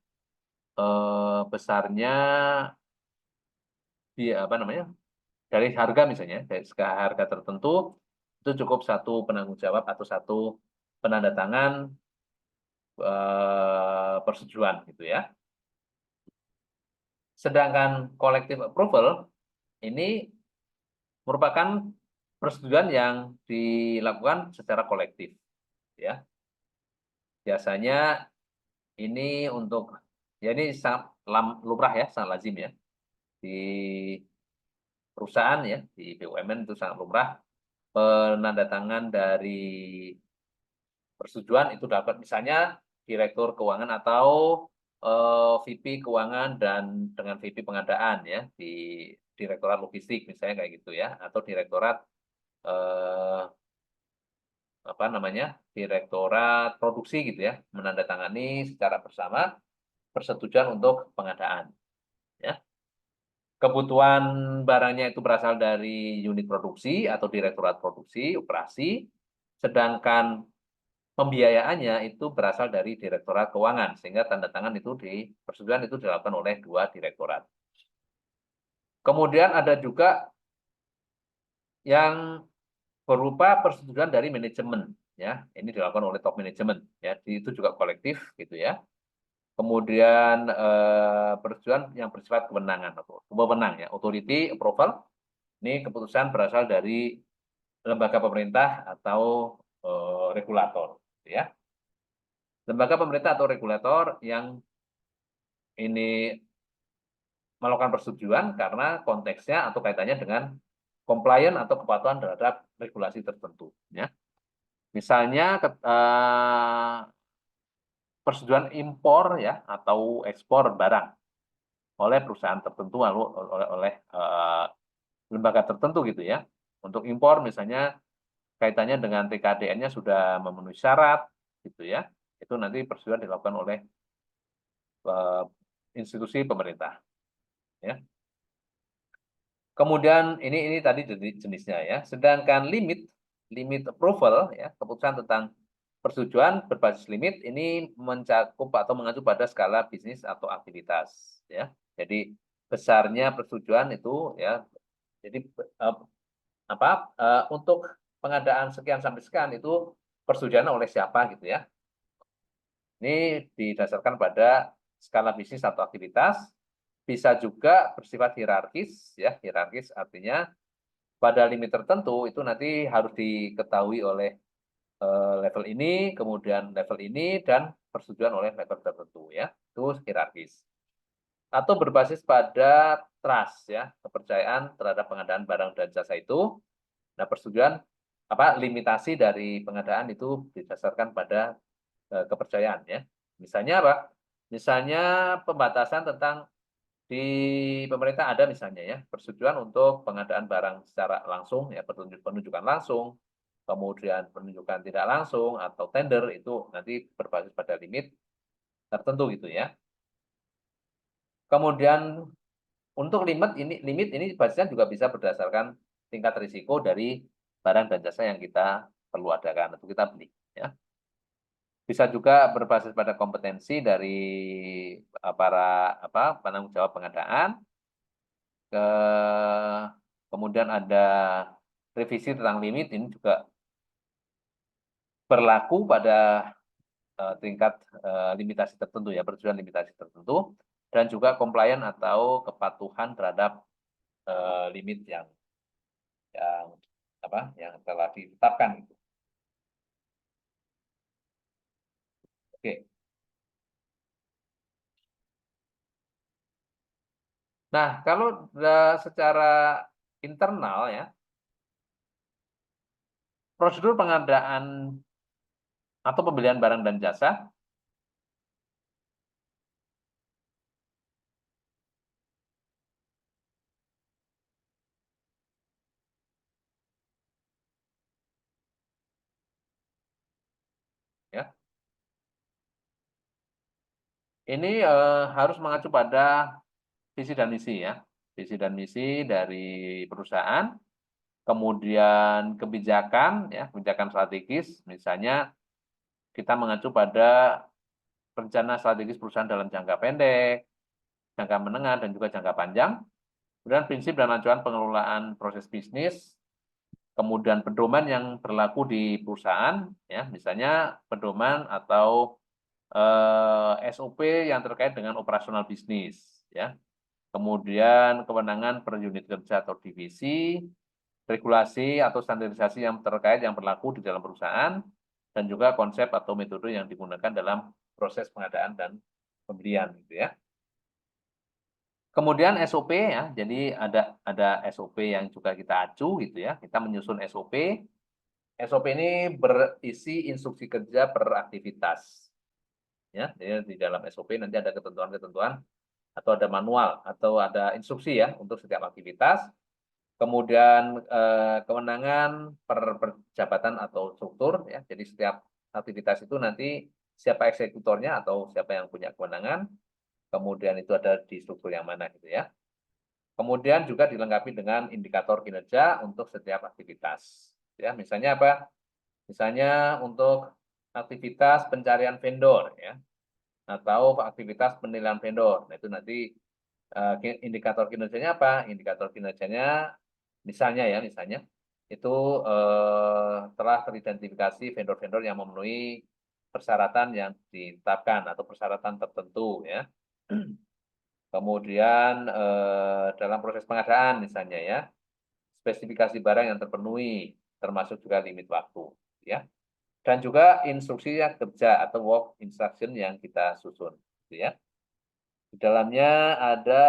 besarnya dari harga misalnya, dari harga tertentu itu cukup satu penanggung jawab atau satu penanda tangan persetujuan gitu ya. Sedangkan collective approval ini merupakan persetujuan yang dilakukan secara kolektif ya. Biasanya ini untuk ya ini sangat lumrah ya, sangat lazim ya di perusahaan ya, di BUMN itu sangat lumrah penandatangan dari persetujuan itu dapat misalnya direktur keuangan atau VP keuangan dan dengan VP pengadaan ya di direktorat logistik misalnya kayak gitu ya, atau direktorat direktorat produksi gitu ya, menandatangani secara bersama persetujuan untuk pengadaan ya. Kebutuhan barangnya itu berasal dari unit produksi atau direktorat produksi operasi, sedangkan pembiayaannya itu berasal dari direktorat keuangan, sehingga tanda tangan itu persetujuan itu dilakukan oleh dua direktorat. Kemudian ada juga yang berupa persetujuan dari manajemen ya, ini dilakukan oleh top manajemen ya, itu juga kolektif gitu ya. Kemudian persetujuan yang bersifat kewenangan atau wewenang ya, authority approval. Ini keputusan berasal dari lembaga pemerintah atau regulator ya. Lembaga pemerintah atau regulator yang ini melakukan persetujuan karena konteksnya atau kaitannya dengan compliant atau kepatuhan terhadap regulasi tertentu ya. Misalnya persetujuan impor ya atau ekspor barang oleh perusahaan tertentu lalu oleh lembaga tertentu gitu ya. Untuk impor misalnya kaitannya dengan TKDN-nya sudah memenuhi syarat gitu ya. Itu nanti persetujuan dilakukan oleh institusi pemerintah ya. Kemudian ini tadi jenisnya ya. Sedangkan limit approval ya, keputusan tentang persetujuan berbasis limit ini mencakup atau mengacu pada skala bisnis atau aktivitas ya. Jadi besarnya persetujuan itu ya. Jadi untuk pengadaan sekian sampai sekian itu persetujuan oleh siapa gitu ya. Ini didasarkan pada skala bisnis atau aktivitas. Bisa juga bersifat hierarkis ya, hierarkis artinya pada limit tertentu itu nanti harus diketahui oleh level ini, kemudian level ini, dan persetujuan oleh level tertentu ya, itu hierarkis. Atau berbasis pada trust ya, kepercayaan terhadap pengadaan barang dan jasa itu. Nah, persetujuan limitasi dari pengadaan itu didasarkan pada kepercayaan ya. Misalnya apa? Misalnya pembatasan tentang Di pemerintah ada misalnya ya, persetujuan untuk pengadaan barang secara langsung, ya penunjukan langsung, kemudian penunjukan tidak langsung, atau tender, itu nanti berbasis pada limit tertentu gitu ya. Kemudian untuk limit ini basisnya juga bisa berdasarkan tingkat risiko dari barang dan jasa yang kita perlu adakan atau kita beli ya. Bisa juga berbasis pada kompetensi dari para penanggung jawab pengadaan. Kemudian ada revisi tentang limit, ini juga berlaku pada tingkat limitasi tertentu ya, persetujuan limitasi tertentu, dan juga compliant atau kepatuhan terhadap limit yang yang telah ditetapkan gitu. Oke. Nah, kalau secara internal ya, prosedur pengadaan atau pembelian barang dan jasa ya, ini harus mengacu pada visi dan misi ya, visi dan misi dari perusahaan, kemudian kebijakan ya, kebijakan strategis, misalnya kita mengacu pada rencana strategis perusahaan dalam jangka pendek, jangka menengah, dan juga jangka panjang. Kemudian prinsip dan acuan pengelolaan proses bisnis, kemudian pedoman yang berlaku di perusahaan, ya, misalnya pedoman atau SOP yang terkait dengan operasional bisnis, ya. Kemudian kewenangan per unit kerja atau divisi, regulasi atau standarisasi yang terkait yang berlaku di dalam perusahaan, dan juga konsep atau metode yang digunakan dalam proses pengadaan dan pembelian, gitu ya. Kemudian SOP ya, jadi ada SOP yang juga kita acu gitu ya. Kita menyusun SOP. SOP ini berisi instruksi kerja per aktivitas. Ya, jadi di dalam SOP nanti ada ketentuan-ketentuan atau ada manual atau ada instruksi ya untuk setiap aktivitas. Kemudian kewenangan per jabatan atau struktur ya. Jadi setiap aktivitas itu nanti siapa eksekutornya atau siapa yang punya kewenangan. Kemudian itu ada di struktur yang mana gitu ya. Kemudian juga dilengkapi dengan indikator kinerja untuk setiap aktivitas. Ya, misalnya apa? Misalnya untuk aktivitas pencarian vendor ya, atau aktivitas penilaian vendor. Nah, itu nanti indikator kinerjanya apa? Indikator kinerjanya misalnya itu telah teridentifikasi vendor-vendor yang memenuhi persyaratan yang ditetapkan atau persyaratan tertentu ya. Kemudian dalam proses pengadaan misalnya ya, spesifikasi barang yang terpenuhi, termasuk juga limit waktu ya. Dan juga instruksi kerja atau work instruction yang kita susun gitu ya. Di dalamnya ada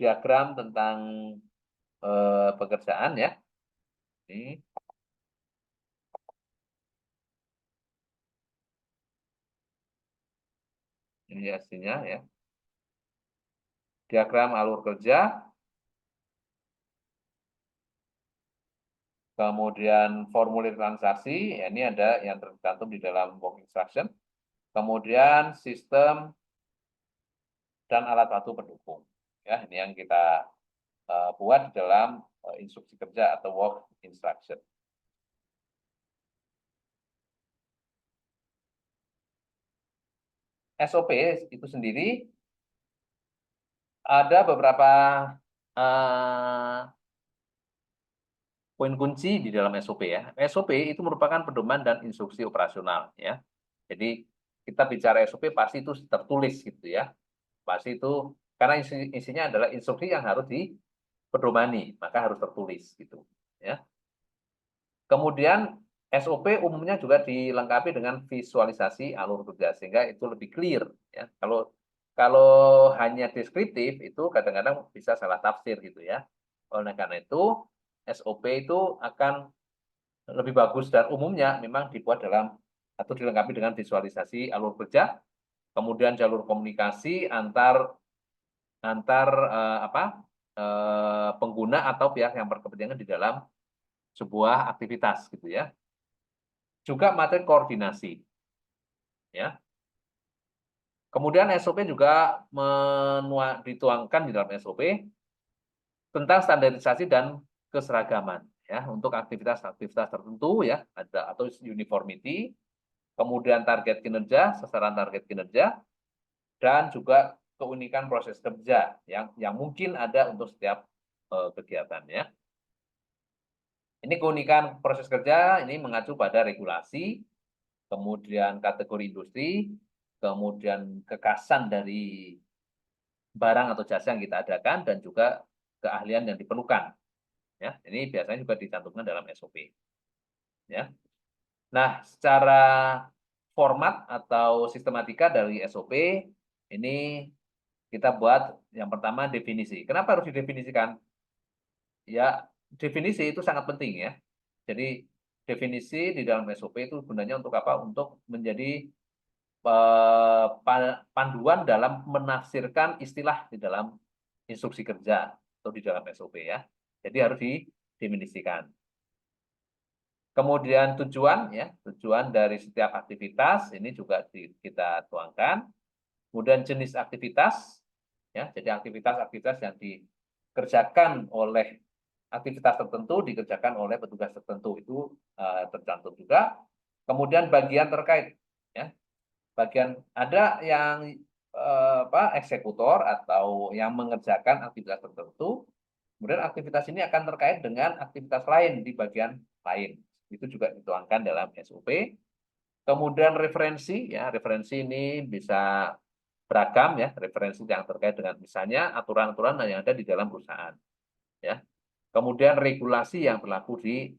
diagram tentang pekerjaan ya. Ini hasilnya ya. Diagram alur kerja, kemudian formulir transaksi, ya ini ada yang tercantum di dalam work instruction, kemudian sistem dan alat bantu pendukung. Ya, ini yang kita buat di dalam instruksi kerja atau work instruction. SOP itu sendiri ada beberapa poin kunci di dalam SOP ya. SOP itu merupakan pedoman dan instruksi operasional ya. Jadi kita bicara SOP pasti itu tertulis gitu ya. Pasti itu karena isinya adalah instruksi yang harus dipedomani, maka harus tertulis gitu ya. Kemudian SOP umumnya juga dilengkapi dengan visualisasi alur kerja sehingga itu lebih clear ya. Kalau hanya deskriptif itu kadang-kadang bisa salah tafsir gitu ya. Oleh karena itu SOP itu akan lebih bagus dan umumnya memang dibuat dalam atau dilengkapi dengan visualisasi alur kerja, kemudian jalur komunikasi antar antar pengguna atau pihak yang berkepentingan di dalam sebuah aktivitas gitu ya. Juga materi koordinasi ya. Kemudian SOP juga dituangkan di dalam SOP tentang standarisasi dan keseragaman ya untuk aktivitas-aktivitas tertentu ya, ada atau uniformity, kemudian target kinerja, sasaran target kinerja, dan juga keunikan proses kerja yang mungkin ada untuk setiap kegiatan ya. Ini keunikan proses kerja ini mengacu pada regulasi, kemudian kategori industri, kemudian kekasan dari barang atau jasa yang kita adakan, dan juga keahlian yang diperlukan. Ya, ini biasanya juga dicantumkan dalam SOP. Ya. Nah, secara format atau sistematika dari SOP ini kita buat yang pertama definisi. Kenapa harus didefinisikan? Ya, definisi itu sangat penting ya. Jadi definisi di dalam SOP itu gunanya untuk apa? Untuk menjadi panduan dalam menafsirkan istilah di dalam instruksi kerja atau di dalam SOP ya. Jadi harus didefinisikan. Kemudian tujuan ya, tujuan dari setiap aktivitas ini juga kita tuangkan. Kemudian jenis aktivitas ya, jadi aktivitas-aktivitas yang dikerjakan oleh aktivitas tertentu dikerjakan oleh petugas tertentu itu tercantum juga. Kemudian bagian terkait ya. Bagian ada yang eksekutor atau yang mengerjakan aktivitas tertentu. Kemudian aktivitas ini akan terkait dengan aktivitas lain di bagian lain. Itu juga dituangkan dalam SOP. Kemudian referensi, ya referensi ini bisa beragam ya, referensi yang terkait dengan misalnya aturan-aturan yang ada di dalam perusahaan. Ya. Kemudian regulasi yang berlaku di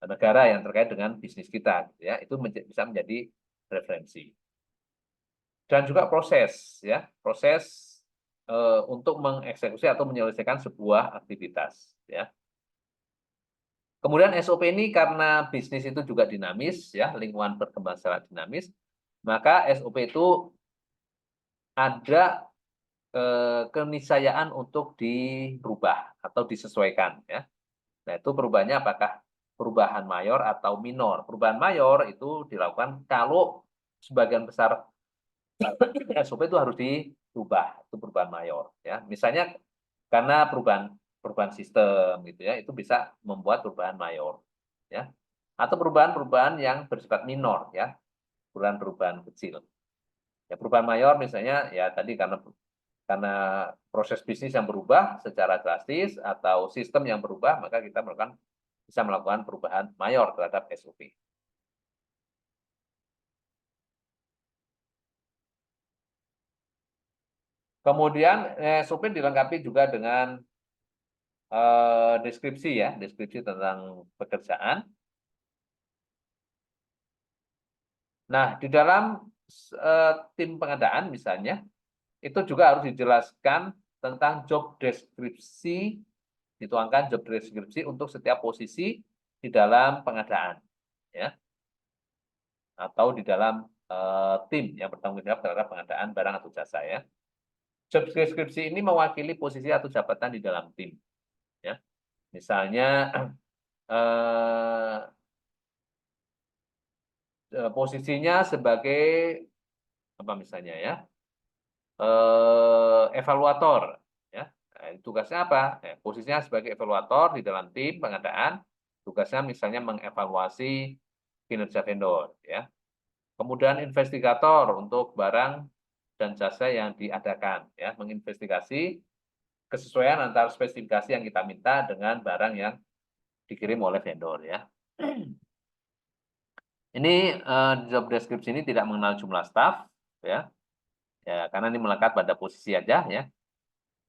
negara yang terkait dengan bisnis kita, ya itu bisa menjadi referensi. Dan juga proses, ya proses untuk mengeksekusi atau menyelesaikan sebuah aktivitas, ya. Kemudian SOP ini karena bisnis itu juga dinamis, ya, lingkungan berkembang secara dinamis, maka SOP itu ada keniscayaan untuk dirubah atau disesuaikan, ya. Nah, itu perubahannya apakah perubahan mayor atau minor. Perubahan mayor itu dilakukan kalau sebagian besar SOP itu harus dirubah, itu perubahan mayor, ya. Misalnya karena perubahan perubahan sistem gitu ya, itu bisa membuat perubahan mayor, ya. Atau perubahan-perubahan yang bersifat minor ya, perubahan-perubahan kecil. Ya perubahan mayor misalnya ya tadi karena proses bisnis yang berubah secara drastis atau sistem yang berubah, maka kita bisa melakukan perubahan mayor terhadap SOP. Kemudian SOP dilengkapi juga dengan deskripsi ya, deskripsi tentang pekerjaan. Nah, di dalam tim pengadaan misalnya, itu juga harus dijelaskan tentang job deskripsi, dituangkan job deskripsi untuk setiap posisi di dalam pengadaan, ya, atau di dalam tim yang bertanggung jawab terhadap pengadaan barang atau jasa ya. Job deskripsi ini mewakili posisi atau jabatan di dalam tim, ya. Misalnya posisinya sebagai apa misalnya ya, evaluator, ya. Nah, tugasnya apa? Posisinya sebagai evaluator di dalam tim pengadaan, tugasnya misalnya mengevaluasi kinerja vendor, ya. Kemudian investigator untuk barang dan jasa yang diadakan, ya, menginvestigasi kesesuaian antara spesifikasi yang kita minta dengan barang yang dikirim oleh vendor, ya. Ini job description ini tidak mengenal jumlah staf, ya, ya karena ini melekat pada posisi aja, ya.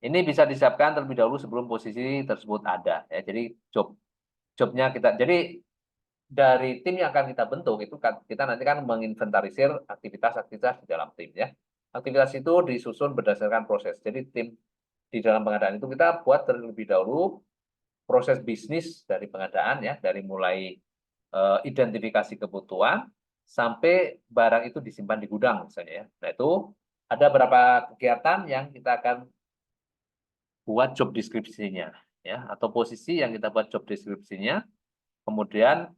Ini bisa disiapkan terlebih dahulu sebelum posisi tersebut ada, ya. Jadi jobnya kita, jadi dari tim yang akan kita bentuk itu kita nanti kan menginventarisir aktivitas-aktivitas di dalam tim ya. Aktivitas itu disusun berdasarkan proses. Jadi tim di dalam pengadaan itu kita buat terlebih dahulu proses bisnis dari pengadaan ya, dari mulai identifikasi kebutuhan sampai barang itu disimpan di gudang misalnya ya. Nah, itu ada beberapa kegiatan yang kita akan buat job deskripsinya ya, atau posisi yang kita buat job deskripsinya. Kemudian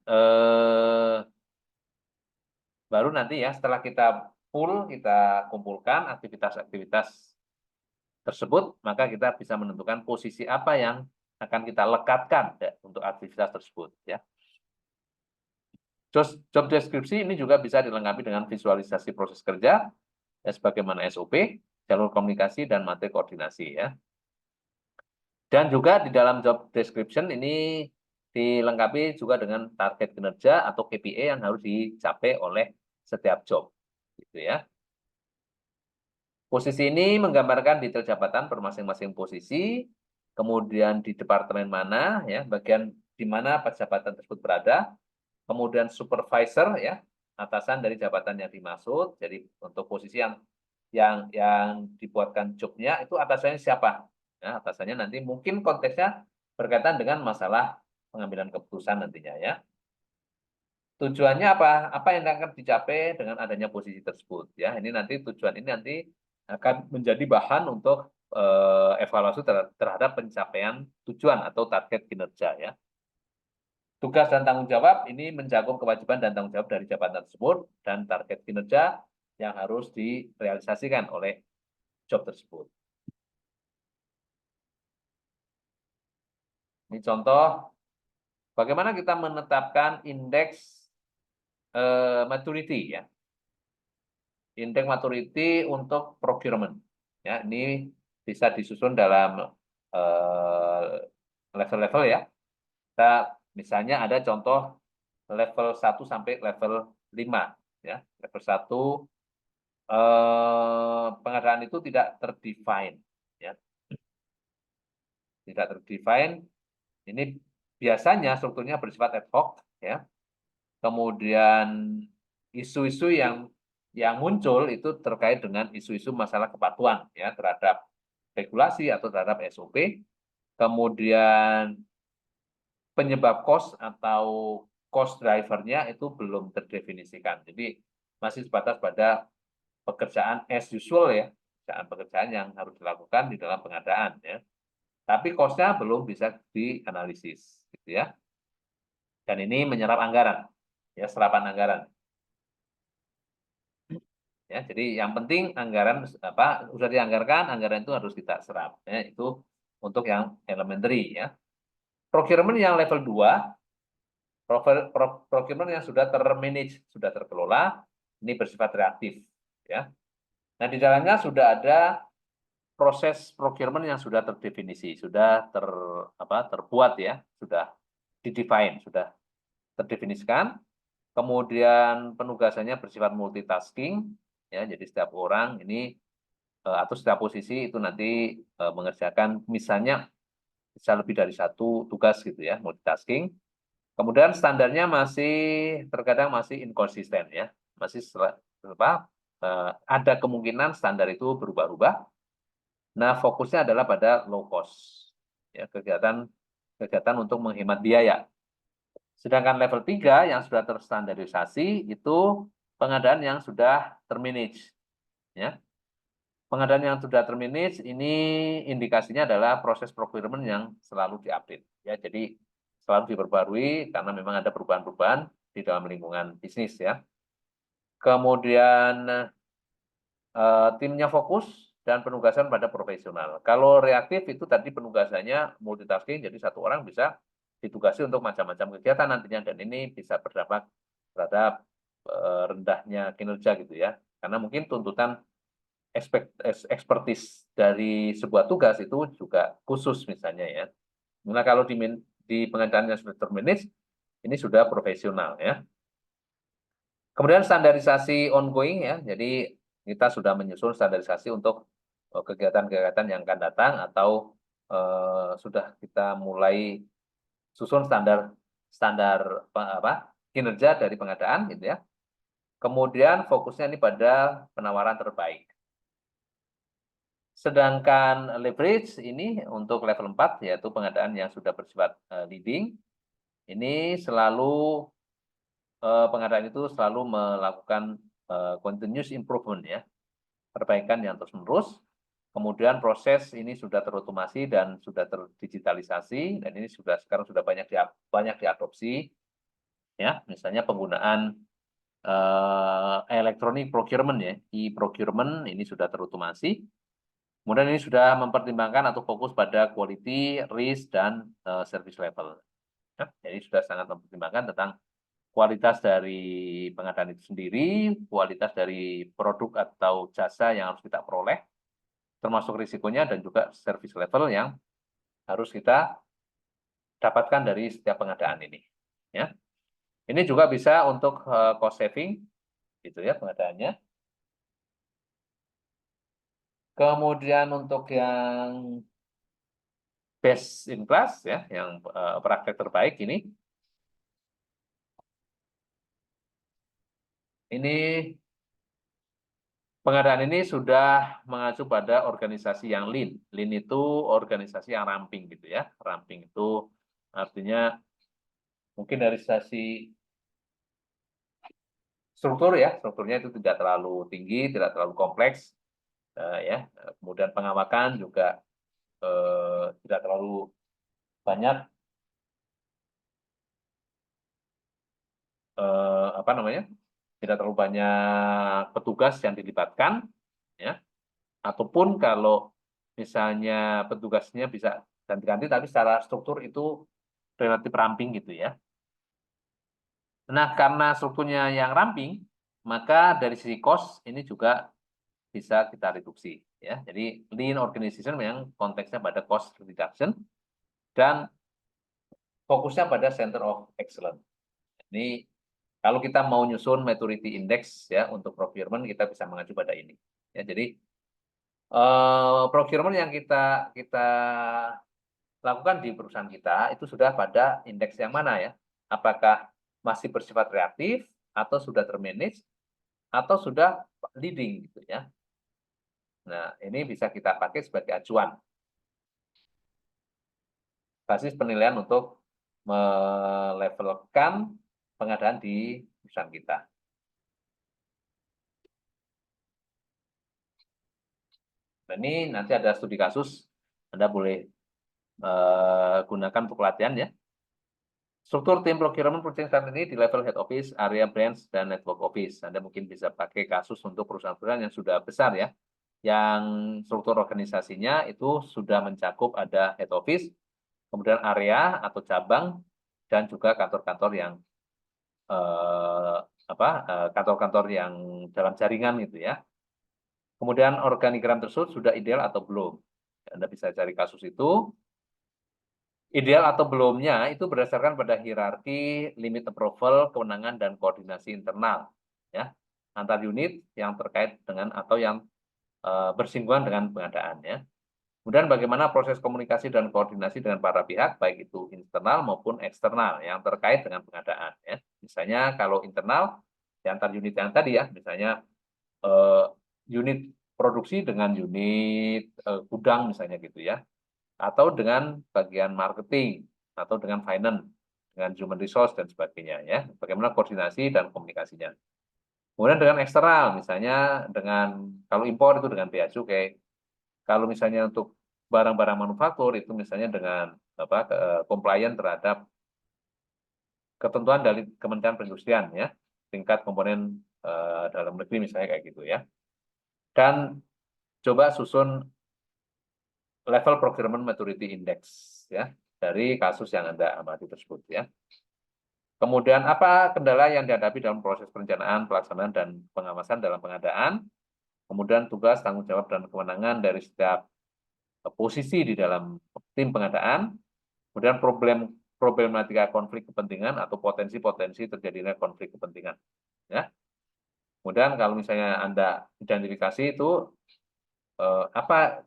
baru nanti ya setelah kita full, kita kumpulkan aktivitas-aktivitas tersebut, maka kita bisa menentukan posisi apa yang akan kita lekatkan ya, untuk aktivitas tersebut ya. Job deskripsi ini juga bisa dilengkapi dengan visualisasi proses kerja ya, sebagaimana SOP, jalur komunikasi, dan materi koordinasi ya. Dan juga di dalam job description ini dilengkapi juga dengan target kinerja atau KPI yang harus dicapai oleh setiap job, gitu ya. Posisi ini menggambarkan detail jabatan per masing-masing posisi, kemudian di departemen mana, ya, bagian di mana jabatan tersebut berada, kemudian supervisor, ya, atasan dari jabatan yang dimaksud. Jadi untuk posisi yang dibuatkan jobnya itu atasannya siapa? Ya, atasannya nanti mungkin konteksnya berkaitan dengan masalah pengambilan keputusan nantinya ya. Tujuannya apa? Apa yang akan dicapai dengan adanya posisi tersebut ya. Ini nanti tujuan ini nanti akan menjadi bahan untuk evaluasi terhadap pencapaian tujuan atau target kinerja ya. Tugas dan tanggung jawab ini mencakup kewajiban dan tanggung jawab dari jabatan tersebut dan target kinerja yang harus direalisasikan oleh job tersebut. Ini contoh bagaimana kita menetapkan indeks maturity ya. Indeks maturity untuk procurement. Ya, ini bisa disusun dalam level-level ya. Kita misalnya ada contoh level 1 sampai level 5 ya. Level 1 pengadaan itu tidak terdefine ya. Tidak terdefine. Ini biasanya strukturnya bersifat ad hoc ya. Kemudian isu-isu yang muncul itu terkait dengan isu-isu masalah kepatuhan ya terhadap regulasi atau terhadap SOP. Kemudian penyebab cost atau cost drivernya itu belum terdefinisikan. Jadi masih sebatas pada pekerjaan as usual ya, pekerjaan yang harus dilakukan di dalam pengadaan ya. Tapi cost-nya belum bisa dianalisis gitu ya. Dan ini menyerap anggaran ya, serapan anggaran. Ya, jadi yang penting anggaran apa sudah dianggarkan, anggaran itu harus kita serap ya, itu untuk yang elementary ya. Procurement yang level 2, procurement yang sudah termanage, sudah terkelola, ini bersifat reaktif ya. Nah, di dalamnya sudah ada proses procurement yang sudah terdefinisi, sudah terbuat ya, sudah didefine, sudah terdefinisikan. Kemudian penugasannya bersifat multitasking ya, jadi setiap orang ini atau setiap posisi itu nanti mengerjakan misalnya bisa lebih dari satu tugas gitu ya, multitasking. Kemudian standarnya terkadang masih inkonsisten ya, masih ada kemungkinan standar itu berubah-ubah. Nah, fokusnya adalah pada low cost ya, kegiatan untuk menghemat biaya. Sedangkan level 3 yang sudah terstandarisasi itu pengadaan yang sudah termanage ya. Pengadaan yang sudah termanage ini indikasinya adalah proses procurement yang selalu diupdate ya. Jadi selalu diperbarui karena memang ada perubahan-perubahan di dalam lingkungan bisnis ya. Kemudian timnya fokus dan penugasan pada profesional. Kalau reaktif itu tadi penugasannya multitasking, jadi satu orang bisa ditugasi untuk macam-macam kegiatan nantinya dan ini bisa berdampak terhadap rendahnya kinerja gitu ya. Karena mungkin tuntutan expertise dari sebuah tugas itu juga khusus misalnya ya. Nah, kalau di pengadaan yang sudah termanage, ini sudah profesional ya. Kemudian standarisasi ongoing ya, jadi kita sudah menyusun standarisasi untuk kegiatan-kegiatan yang akan datang atau sudah kita mulai susun standar kinerja dari pengadaan gitu ya. Kemudian fokusnya ini pada penawaran terbaik. Sedangkan leverage ini untuk level 4 yaitu pengadaan yang sudah bersifat leading. Ini selalu pengadaan itu selalu melakukan continuous improvement ya, perbaikan yang terus-menerus. Kemudian proses ini sudah terotomasi dan sudah terdigitalisasi, dan ini sekarang sudah banyak diadopsi, ya. Misalnya penggunaan electronic procurement, ya, e-procurement ini sudah terotomasi. Kemudian ini sudah mempertimbangkan atau fokus pada quality, risk, dan service level. Ya, jadi sudah sangat mempertimbangkan tentang kualitas dari pengadaan itu sendiri, kualitas dari produk atau jasa yang harus kita peroleh, termasuk risikonya, dan juga service level yang harus kita dapatkan dari setiap pengadaan ini. Ya. Ini juga bisa untuk cost saving, gitu ya pengadaannya. Kemudian untuk yang best in class, ya, yang praktek terbaik ini pengadaan ini sudah mengacu pada organisasi yang lean. Lean itu organisasi yang ramping, gitu ya. Ramping itu artinya mungkin dari sisi struktur, ya, strukturnya itu tidak terlalu tinggi, tidak terlalu kompleks, ya. Kemudian pengawakan juga tidak terlalu banyak, apa namanya, tidak terlalu banyak petugas yang dilibatkan, ya. Ataupun kalau misalnya petugasnya bisa ganti-ganti, tapi secara struktur itu relatif ramping, gitu ya. Nah, karena strukturnya yang ramping, maka dari sisi cost ini juga bisa kita reduksi, ya. Jadi lean organization yang konteksnya pada cost reduction dan fokusnya pada center of excellence. Ini kalau kita mau nyusun maturity index, ya, untuk procurement, kita bisa mengacu pada ini. Ya, jadi procurement yang kita kita lakukan di perusahaan kita itu sudah pada indeks yang mana, ya? Apakah masih bersifat reaktif atau sudah termanage atau sudah leading, gitu ya. Nah, ini bisa kita pakai sebagai acuan basis penilaian untuk melevelkan pengadaan di perusahaan kita. Nah, ini nanti ada studi kasus, Anda boleh gunakan untuk pelatihan, ya. Struktur tim procurement purchasing saat ini di level head office, area branch, dan network office. Anda mungkin bisa pakai kasus untuk perusahaan-perusahaan yang sudah besar, ya. Yang struktur organisasinya itu sudah mencakup ada head office, kemudian area atau cabang, dan juga kantor-kantor yang kantor-kantor yang dalam jaringan, gitu ya. Kemudian organigram tersebut sudah ideal atau belum. Anda bisa cari kasus itu. Ideal atau belumnya itu berdasarkan pada hierarki, limit approval, kewenangan, dan koordinasi internal, ya, antar unit yang terkait dengan atau yang bersinggungan dengan pengadaan, ya. Kemudian bagaimana proses komunikasi dan koordinasi dengan para pihak, baik itu internal maupun eksternal yang terkait dengan pengadaan, ya. Misalnya kalau internal, ya, antar unit yang tadi, ya, misalnya unit produksi dengan unit gudang, misalnya gitu, ya. Atau dengan bagian marketing, atau dengan finance, dengan human resource, dan sebagainya, ya. Bagaimana koordinasi dan komunikasinya. Kemudian dengan eksternal, misalnya dengan, kalau impor itu dengan bea cukai. Kalau misalnya untuk barang-barang manufaktur, itu misalnya dengan compliant terhadap ketentuan dari Kementerian Perindustrian, ya. Tingkat komponen dalam negeri, misalnya kayak gitu, ya. Dan coba susun level procurement maturity index, ya, dari kasus yang Anda amati tersebut, ya. Kemudian apa kendala yang dihadapi dalam proses perencanaan, pelaksanaan, dan pengawasan dalam pengadaan. Kemudian tugas, tanggung jawab, dan kewenangan dari setiap posisi di dalam tim pengadaan. Kemudian problematika konflik kepentingan atau potensi-potensi terjadinya konflik kepentingan, ya. Kemudian kalau misalnya Anda identifikasi itu apa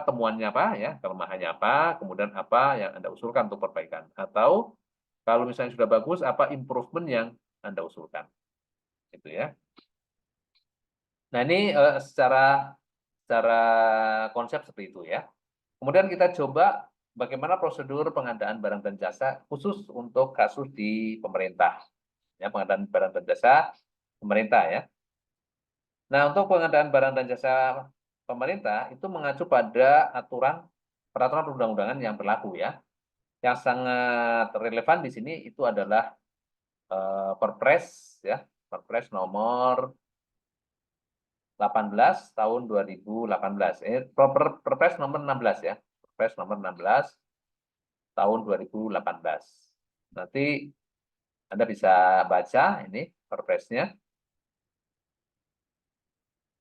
temuannya apa, ya, kelemahannya apa, kemudian apa yang Anda usulkan untuk perbaikan. Atau kalau misalnya sudah bagus, apa improvement yang Anda usulkan. Gitu, ya. Nah, ini secara konsep seperti itu, ya. Kemudian kita coba bagaimana prosedur pengadaan barang dan jasa khusus untuk kasus di pemerintah. Ya, pengadaan barang dan jasa pemerintah, ya. Nah, untuk pengadaan barang dan jasa pemerintah itu mengacu pada peraturan perundang-undangan yang berlaku ya. Yang sangat relevan di sini itu adalah Perpres ya, Perpres nomor 18 tahun 2018. Perpres nomor 16 ya. Perpres nomor 16 tahun 2018. Nanti Anda bisa baca ini Perpresnya.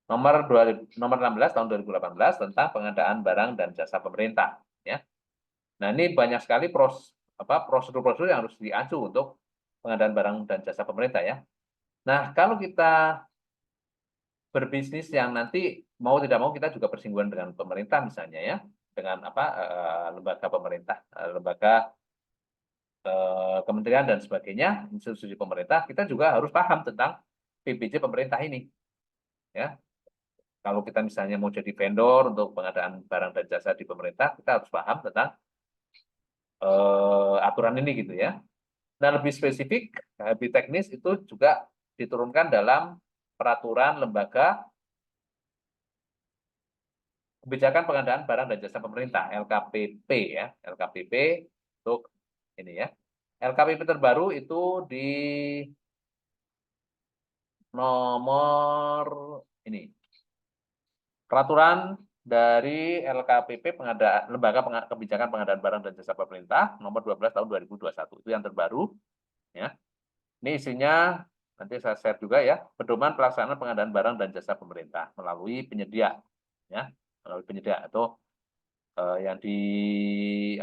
Nomor 16 tahun 2018 tentang pengadaan barang dan jasa pemerintah ya. Nah, ini banyak sekali prosedur-prosedur yang harus diacu untuk pengadaan barang dan jasa pemerintah ya. Nah, kalau kita berbisnis yang nanti mau tidak mau kita juga bersinggungan dengan pemerintah misalnya ya, dengan lembaga pemerintah, lembaga kementerian dan sebagainya, institusi pemerintah, kita juga harus paham tentang PBJ pemerintah ini ya. Kalau kita misalnya mau jadi vendor untuk pengadaan barang dan jasa di pemerintah, kita harus paham tentang aturan ini gitu ya. Nah, lebih spesifik, lebih teknis itu juga diturunkan dalam peraturan lembaga kebijakan pengadaan barang dan jasa pemerintah (LKPP) ya, LKPP untuk ini ya. LKPP terbaru itu di nomor ini. Peraturan dari LKPP Lembaga Kebijakan Pengadaan Barang dan Jasa Pemerintah nomor 12 tahun 2021 itu yang terbaru ya. Ini isinya nanti saya share juga ya, pedoman pelaksanaan pengadaan barang dan jasa pemerintah melalui penyedia ya, melalui penyedia atau yang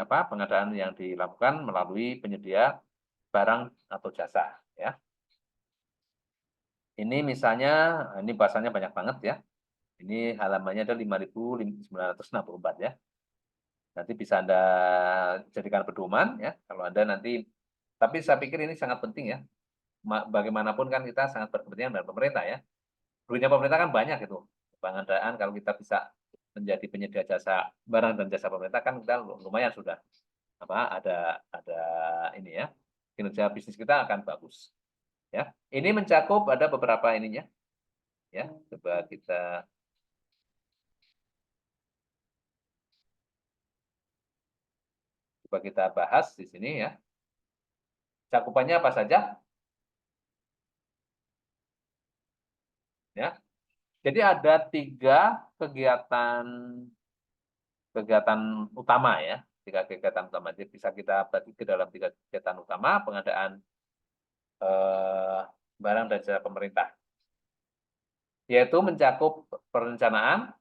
pengadaan yang dilakukan melalui penyedia barang atau jasa ya. Ini misalnya ini bahasanya banyak banget ya. Ini halamannya ada 5.964 ya. Nanti bisa Anda jadikan pedoman ya kalau Anda nanti, tapi saya pikir ini sangat penting ya. Bagaimanapun kan kita sangat berkepentingan dengan pemerintah ya. Duitnya pemerintah kan banyak itu. Pengadaan kalau kita bisa menjadi penyedia jasa barang dan jasa pemerintah kan kita lumayan sudah ada ini ya. Kinerja bisnis kita akan bagus. Ya. Ini mencakup ada beberapa ininya. Ya, coba kita bahas di sini ya. Cakupannya apa saja? Ya. Jadi ada 3 kegiatan utama ya, 3 kegiatan utama. Jadi bisa kita bagi ke dalam 3 kegiatan utama pengadaan barang dan jasa pemerintah. Yaitu mencakup perencanaan,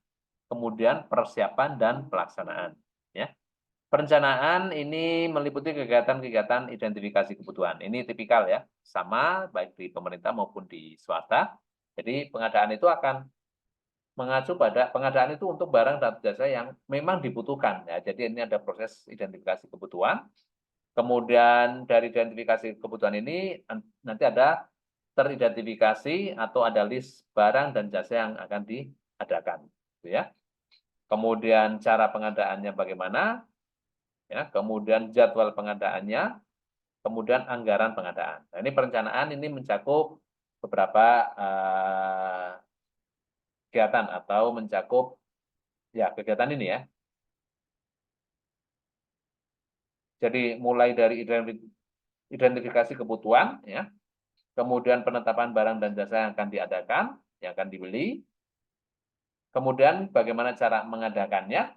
kemudian persiapan dan pelaksanaan. Ya. Perencanaan ini meliputi kegiatan-kegiatan identifikasi kebutuhan. Ini tipikal ya, sama baik di pemerintah maupun di swasta. Jadi pengadaan itu akan mengacu pada pengadaan itu untuk barang dan jasa yang memang dibutuhkan ya. Jadi ini ada proses identifikasi kebutuhan. Kemudian dari identifikasi kebutuhan ini nanti ada teridentifikasi atau ada list barang dan jasa yang akan diadakan, gitu ya. Kemudian cara pengadaannya bagaimana, ya. Kemudian jadwal pengadaannya, kemudian anggaran pengadaan. Nah, ini perencanaan ini mencakup beberapa kegiatan atau mencakup ya kegiatan ini ya. Jadi mulai dari identifikasi kebutuhan ya, kemudian penetapan barang dan jasa yang akan diadakan, yang akan dibeli, kemudian bagaimana cara mengadakannya,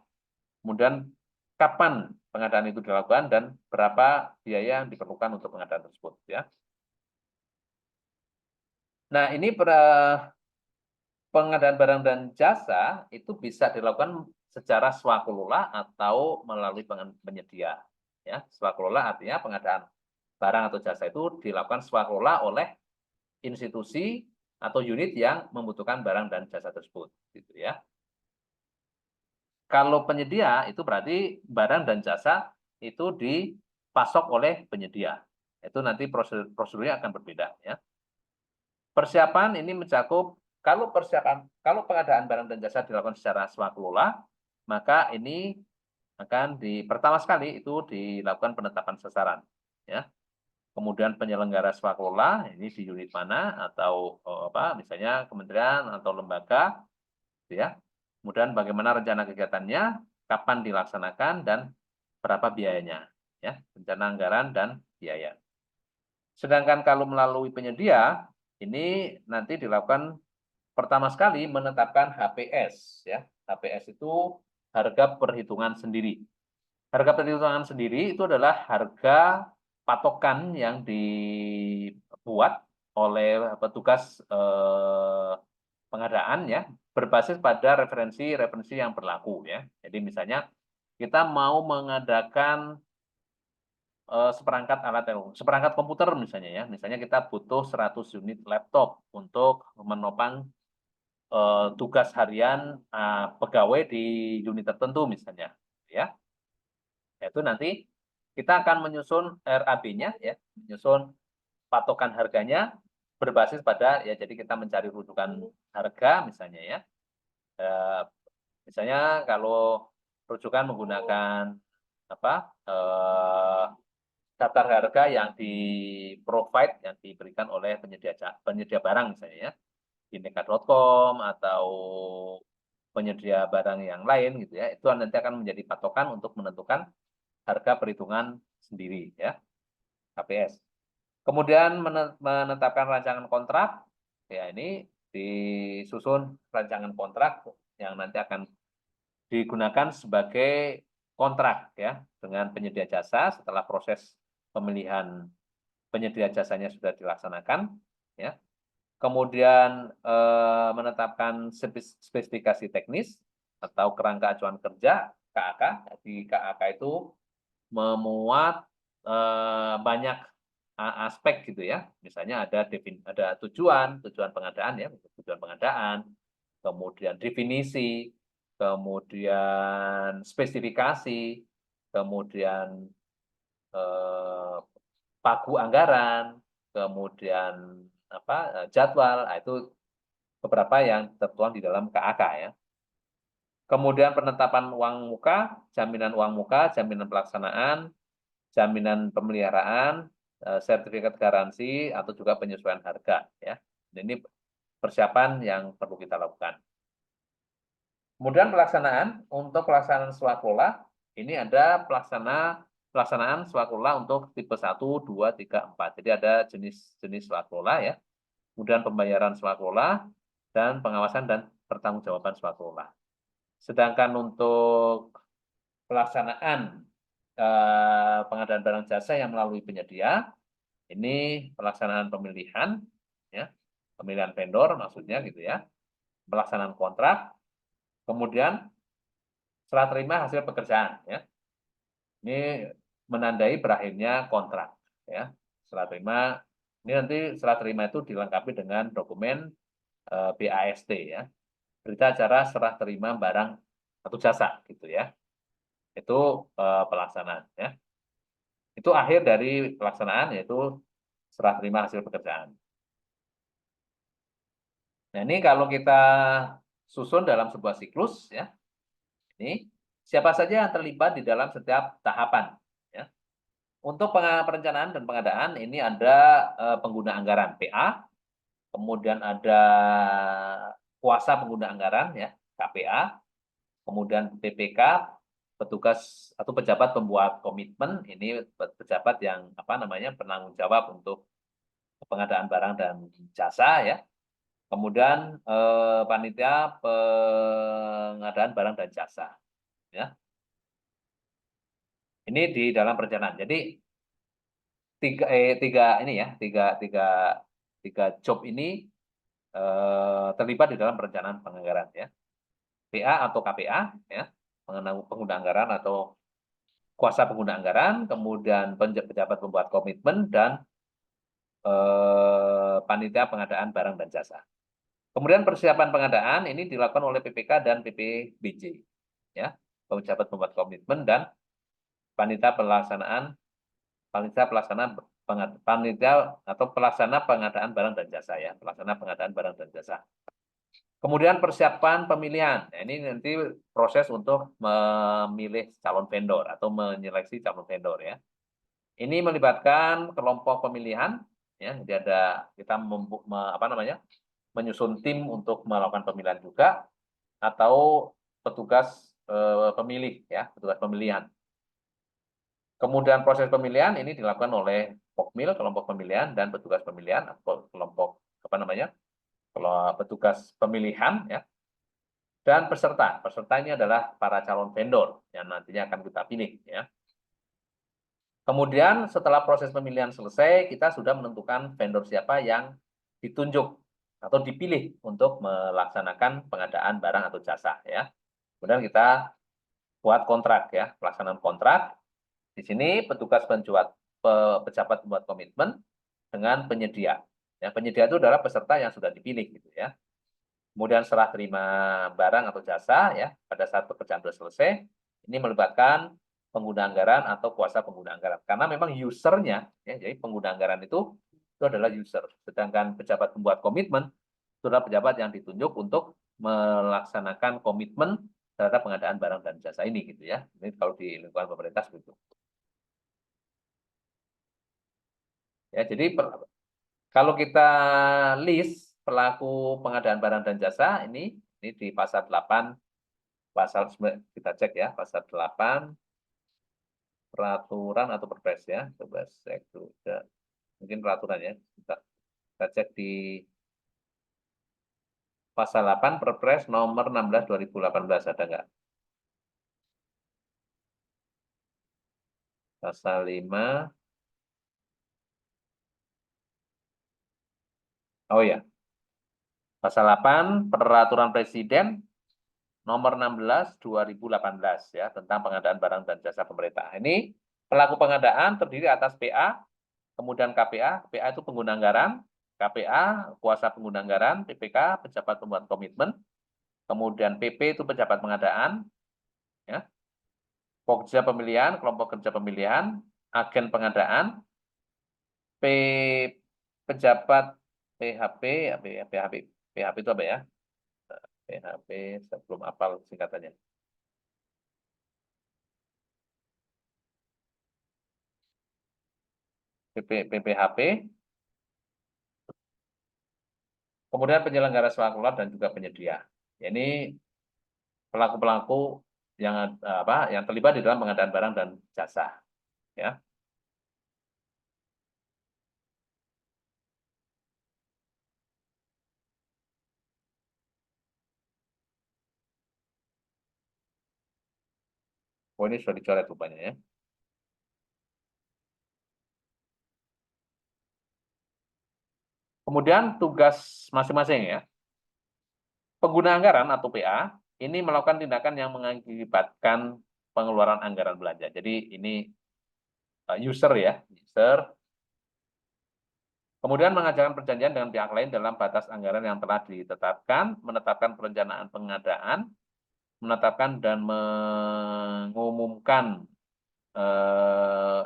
kemudian kapan pengadaan itu dilakukan dan berapa biaya yang diperlukan untuk pengadaan tersebut ya. Nah, ini pengadaan barang dan jasa itu bisa dilakukan secara swakelola atau melalui penyedia. Ya, swakelola artinya pengadaan barang atau jasa itu dilakukan swakelola oleh institusi atau unit yang membutuhkan barang dan jasa tersebut, gitu ya. Kalau penyedia itu berarti barang dan jasa itu dipasok oleh penyedia. Itu nanti prosedurnya akan berbeda ya. Persiapan ini mencakup kalau pengadaan barang dan jasa dilakukan secara swakelola, maka ini akan pertama sekali itu dilakukan penetapan sasaran ya. Kemudian penyelenggara swakelola ini di unit mana atau misalnya kementerian atau lembaga gitu ya. kemudian bagaimana rencana kegiatannya, kapan dilaksanakan, dan berapa biayanya, ya, rencana anggaran dan biaya. Sedangkan kalau melalui penyedia, ini nanti dilakukan pertama sekali menetapkan HPS, ya. HPS itu harga perhitungan sendiri. Harga perhitungan sendiri itu adalah harga patokan yang dibuat oleh petugas pengadaan, ya, berbasis pada referensi-referensi yang berlaku, ya. Jadi misalnya kita mau mengadakan seperangkat komputer misalnya, ya. Misalnya kita butuh 100 unit laptop untuk menopang tugas harian pegawai di unit tertentu misalnya, ya. Itu nanti kita akan menyusun RAB-nya, ya, menyusun patokan harganya berbasis pada, ya, jadi kita mencari rujukan harga misalnya, ya. Eh, Misalnya kalau rujukan menggunakan apa daftar harga yang di-provide, yang diberikan oleh penyedia barang misalnya, ya, Bineka.com atau penyedia barang yang lain gitu, ya, itu nanti akan menjadi patokan untuk menentukan harga perhitungan sendiri, ya, HPS. Kemudian menetapkan rancangan kontrak, ya, ini disusun rancangan kontrak yang nanti akan digunakan sebagai kontrak, ya, dengan penyedia jasa setelah proses pemilihan penyedia jasanya sudah dilaksanakan, ya. Kemudian menetapkan spesifikasi teknis atau kerangka acuan kerja KAK. Di KAK itu memuat banyak aspek gitu, ya. Misalnya ada tujuan pengadaan, ya, tujuan pengadaan, kemudian definisi, kemudian spesifikasi, kemudian eh, pagu anggaran, kemudian jadwal. Nah, itu beberapa yang tertuang di dalam KAK, ya. Kemudian penetapan uang muka, jaminan pelaksanaan, jaminan pemeliharaan, sertifikat garansi, atau juga penyesuaian harga, ya. Ini persiapan yang perlu kita lakukan. Kemudian untuk pelaksanaan swakelola, ini ada pelaksanaan swakelola untuk tipe 1, 2, 3, 4. Jadi ada jenis-jenis swakelola, ya. Kemudian pembayaran swakelola dan pengawasan dan pertanggungjawaban swakelola. Sedangkan untuk pelaksanaan pengadaan barang jasa yang melalui penyedia, ini pelaksanaan pemilihan, ya, pemilihan vendor maksudnya gitu, ya, pelaksanaan kontrak, kemudian serah terima hasil pekerjaan, ya. Ini menandai berakhirnya kontrak, ya. Serah terima ini nanti serah terima itu dilengkapi dengan dokumen BAST, ya. Berita acara serah terima barang atau jasa gitu, ya. Itu pelaksanaan, ya. Itu akhir dari pelaksanaan, yaitu serah terima hasil pekerjaan. Nah, ini kalau kita susun dalam sebuah siklus, ya, ini siapa saja yang terlibat di dalam setiap tahapan, ya. Untuk perencanaan dan pengadaan ini ada pengguna anggaran PA, kemudian ada kuasa pengguna anggaran, ya, KPA, kemudian PPK, petugas atau pejabat pembuat komitmen, ini pejabat yang penanggung jawab untuk pengadaan barang dan jasa, ya. Kemudian panitia pengadaan barang dan jasa, ya. Ini di dalam perencanaan. Jadi tiga job ini terlibat di dalam perencanaan penganggaran, ya. PA atau KPA, ya, pengguna anggaran atau kuasa pengguna anggaran, kemudian pejabat pembuat komitmen, dan panitia pengadaan barang dan jasa. Kemudian persiapan pengadaan ini dilakukan oleh PPK dan PPBJ, ya, pejabat pembuat komitmen dan panitia pelaksanaan panitia atau pelaksana pengadaan barang dan jasa, ya, pelaksana pengadaan barang dan jasa. Kemudian persiapan pemilihan. Nah, ini nanti proses untuk memilih calon vendor atau menyeleksi calon vendor, ya. Ini melibatkan kelompok pemilihan, ya. Jadi kita menyusun tim untuk melakukan pemilihan juga. atau petugas pemilih ya, petugas pemilihan. Kemudian proses pemilihan ini dilakukan oleh Pokmil, kelompok pemilihan, dan petugas pemilihan atau kelompok apa namanya, kalau petugas pemilihan ya. Dan peserta, peserta ini adalah para calon vendor yang nantinya akan kita pilih ya. Kemudian setelah proses pemilihan selesai, kita sudah menentukan vendor siapa yang ditunjuk atau dipilih untuk melaksanakan pengadaan barang atau jasa ya. Kemudian kita buat kontrak ya, pelaksanaan kontrak. Di sini petugas pejabat membuat komitmen dengan penyedia. Ya, penyedia itu adalah peserta yang sudah dipilih gitu ya. Kemudian setelah terima barang atau jasa ya, pada saat pekerjaan sudah selesai, ini melibatkan pengguna anggaran atau kuasa pengguna anggaran. Karena memang usernya, ya, jadi pengguna anggaran itu adalah user. Sedangkan pejabat membuat komitmen, itu adalah pejabat yang ditunjuk untuk melaksanakan komitmen terhadap pengadaan barang dan jasa ini gitu ya. Ini kalau di lingkungan pemerintah begitu. Ya, jadi kalau kita list pelaku pengadaan barang dan jasa ini di pasal 8, kita cek ya, pasal 8 peraturan atau perpres ya. Coba cek dulu. Mungkin peraturan ya. Kita cek di pasal 8 perpres nomor 16 2018 ada nggak? Pasal 5. Oh ya. Pasal 8 peraturan presiden nomor 16 2018 ya tentang pengadaan barang dan jasa pemerintah. Ini pelaku pengadaan terdiri atas PA, kemudian KPA. PA itu pengguna anggaran, KPA kuasa pengguna anggaran, PPK pejabat pembuat komitmen, kemudian PP itu pejabat pengadaan, ya, Pokja pemilihan, kelompok kerja pemilihan, agen pengadaan, P pejabat PHP, PHP itu apa ya? PHP, sebelum apal singkatannya. PPHP, kemudian penyelenggara swakelar dan juga penyedia. Ini pelaku-pelaku yang terlibat di dalam pengadaan barang dan jasa, ya. Oh, ini sudah dicoret rupanya ya. Kemudian tugas masing-masing ya. Pengguna anggaran atau PA ini melakukan tindakan yang mengakibatkan pengeluaran anggaran belanja. Jadi ini user ya, user. Kemudian mengajukan perjanjian dengan pihak lain dalam batas anggaran yang telah ditetapkan, menetapkan perencanaan pengadaan, menetapkan dan mengumumkan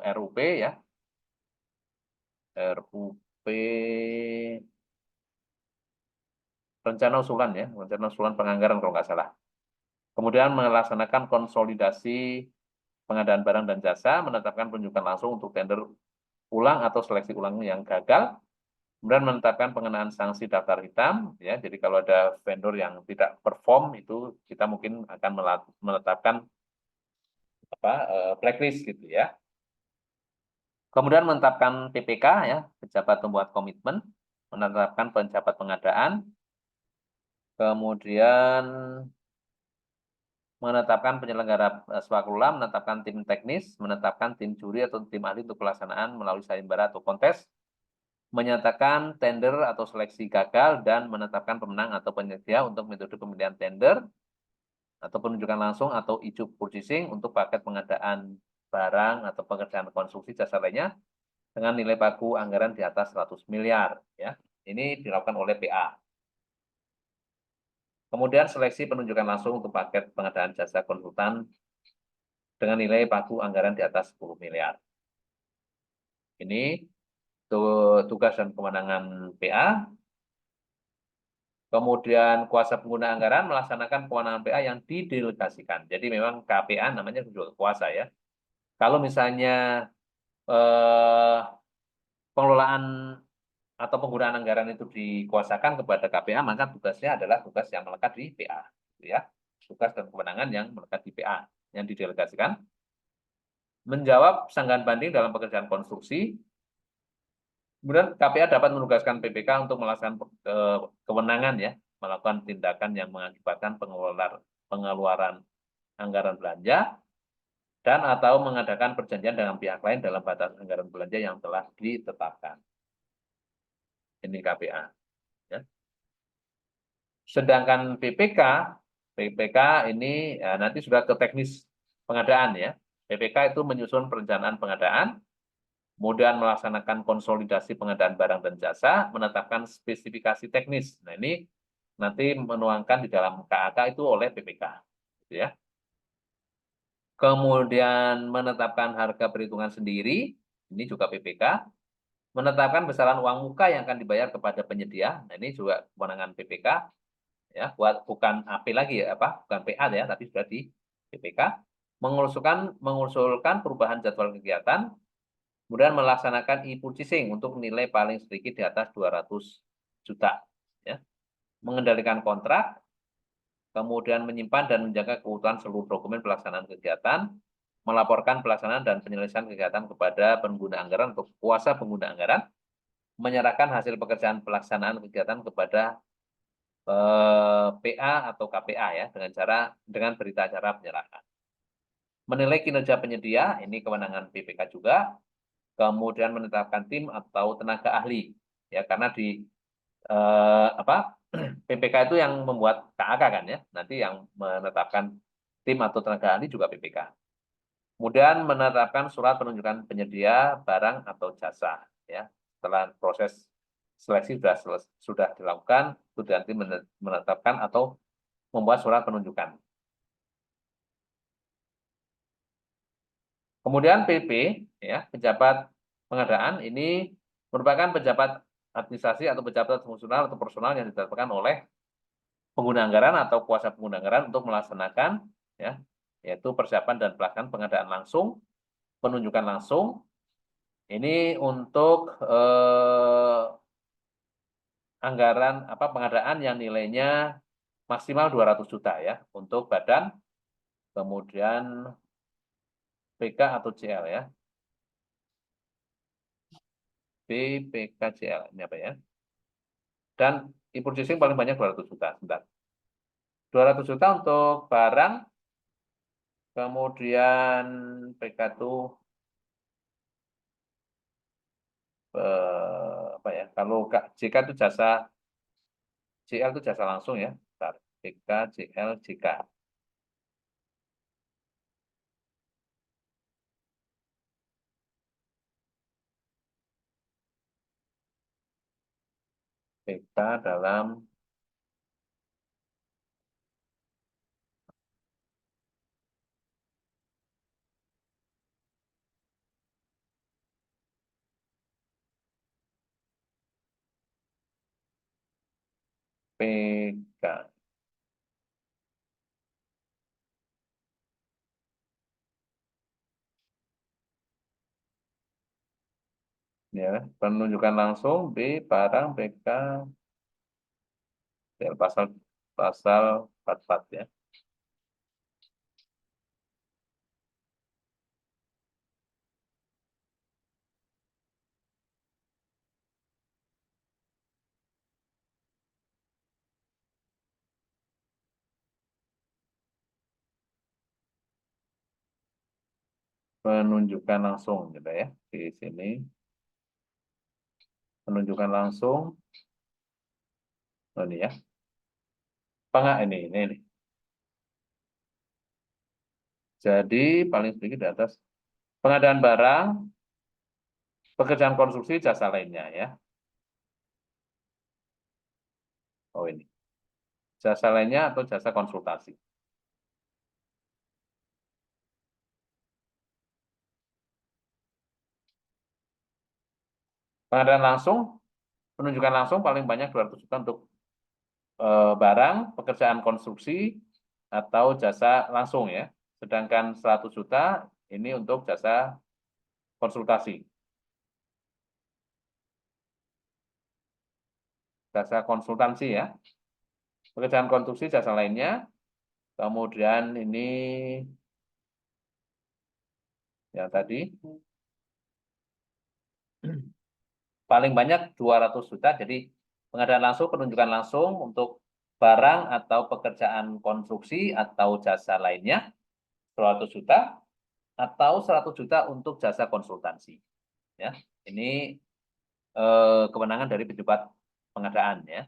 RUP ya, RUP rencana usulan ya, rencana usulan penganggaran kalau nggak salah. Kemudian melaksanakan konsolidasi pengadaan barang dan jasa, menetapkan penunjukan langsung untuk tender ulang atau seleksi ulang yang gagal, kemudian menetapkan pengenaan sanksi daftar hitam, ya. Jadi kalau ada vendor yang tidak perform itu kita mungkin akan menetapkan blacklist gitu ya. Kemudian menetapkan PPK ya, pejabat pembuat komitmen, menetapkan pejabat pengadaan, kemudian menetapkan penyelenggara swakula, menetapkan tim teknis, menetapkan tim juri atau tim ahli untuk pelaksanaan melalui sayembara atau kontes, menyatakan tender atau seleksi gagal, dan menetapkan pemenang atau penyedia untuk metode pemilihan tender atau penunjukan langsung atau ijub purchasing untuk paket pengadaan barang atau pekerjaan konstruksi jasa lainnya dengan nilai pagu anggaran di atas 100 miliar. Ya. Ini dilakukan oleh PA. Kemudian seleksi penunjukan langsung untuk paket pengadaan jasa konsultan dengan nilai pagu anggaran di atas 10 miliar. Ini tugas dan kewenangan PA. Kemudian kuasa pengguna anggaran melaksanakan kewenangan PA yang didelegasikan. Jadi memang KPA namanya juga kuasa ya. Kalau misalnya pengelolaan atau penggunaan anggaran itu dikuasakan kepada KPA, maka tugasnya adalah tugas yang melekat di PA. ya. Tugas dan kewenangan yang melekat di PA yang didelegasikan. Menjawab sanggahan banding dalam pekerjaan konstruksi. Kemudian KPA dapat menugaskan PPK untuk melaksanakan kewenangan ya, melakukan tindakan yang mengakibatkan pengeluaran anggaran belanja dan atau mengadakan perjanjian dengan pihak lain dalam batas anggaran belanja yang telah ditetapkan. Ini KPA. Ya. Sedangkan PPK ini ya, nanti sudah ke teknis pengadaan ya. PPK itu menyusun perencanaan pengadaan, kemudian melaksanakan konsolidasi pengadaan barang dan jasa, menetapkan spesifikasi teknis. Nah ini nanti menuangkan di dalam KAK itu oleh PPK. Gitu ya. Kemudian menetapkan harga perhitungan sendiri, ini juga PPK. Menetapkan besaran uang muka yang akan dibayar kepada penyedia, nah ini juga kewenangan PPK. Ya, bukan AP lagi ya, bukan PA ya, tapi sudah di PPK. Mengusulkan perubahan jadwal kegiatan, kemudian melaksanakan e-purchasing untuk nilai paling sedikit di atas 200 juta. Ya. Mengendalikan kontrak, kemudian menyimpan dan menjaga keutuhan seluruh dokumen pelaksanaan kegiatan, melaporkan pelaksanaan dan penyelesaian kegiatan kepada pengguna anggaran atau kuasa pengguna anggaran, menyerahkan hasil pekerjaan pelaksanaan kegiatan kepada PA atau KPA ya dengan berita acara penyerahan. Menilai kinerja penyedia, ini kewenangan PPK juga. Kemudian menetapkan tim atau tenaga ahli ya karena di PPK itu yang membuat KAK kan ya, nanti yang menetapkan tim atau tenaga ahli juga PPK. Kemudian menetapkan surat penunjukan penyedia barang atau jasa ya. Setelah proses seleksi sudah dilakukan, itu nanti menetapkan atau membuat surat penunjukan. Kemudian PP ya, pejabat pengadaan ini merupakan pejabat administrasi atau pejabat fungsional atau personal yang ditetapkan oleh pengguna anggaran atau kuasa pengguna anggaran untuk melaksanakan ya, yaitu persiapan dan pelaksanaan pengadaan langsung, penunjukan langsung. Ini untuk anggaran pengadaan yang nilainya maksimal 200 juta ya untuk badan, kemudian PK atau CL ya. BPKCL ini apa ya? Dan e-purchasing paling banyak 200 juta. Sebentar. 200 juta untuk barang, kemudian PK itu apa ya? Kalau JK itu jasa, JL itu jasa langsung ya. Bentar. PK, JL, JK. PK dalam PK. Ya, penunjukan langsung B barang PK pasal pasal 44 ya. Penunjukan langsung gitu ya di sini. Penunjukan langsung ini ya. Ini. Jadi paling sedikit di atas pengadaan barang, pekerjaan konstruksi, jasa lainnya ya. Oh ini. Jasa lainnya atau jasa konsultasi. Pengadaan langsung, penunjukan langsung paling banyak 200 juta untuk barang, pekerjaan konstruksi, atau jasa langsung ya. Sedangkan 100 juta ini untuk jasa konsultasi. Jasa konsultansi ya. Pekerjaan konstruksi, jasa lainnya. Kemudian ini yang tadi paling banyak 200 juta. Jadi pengadaan langsung, penunjukan langsung untuk barang atau pekerjaan konstruksi atau jasa lainnya 200 juta atau 100 juta untuk jasa konsultansi. Ya, ini kewenangan dari pejabat pengadaan ya.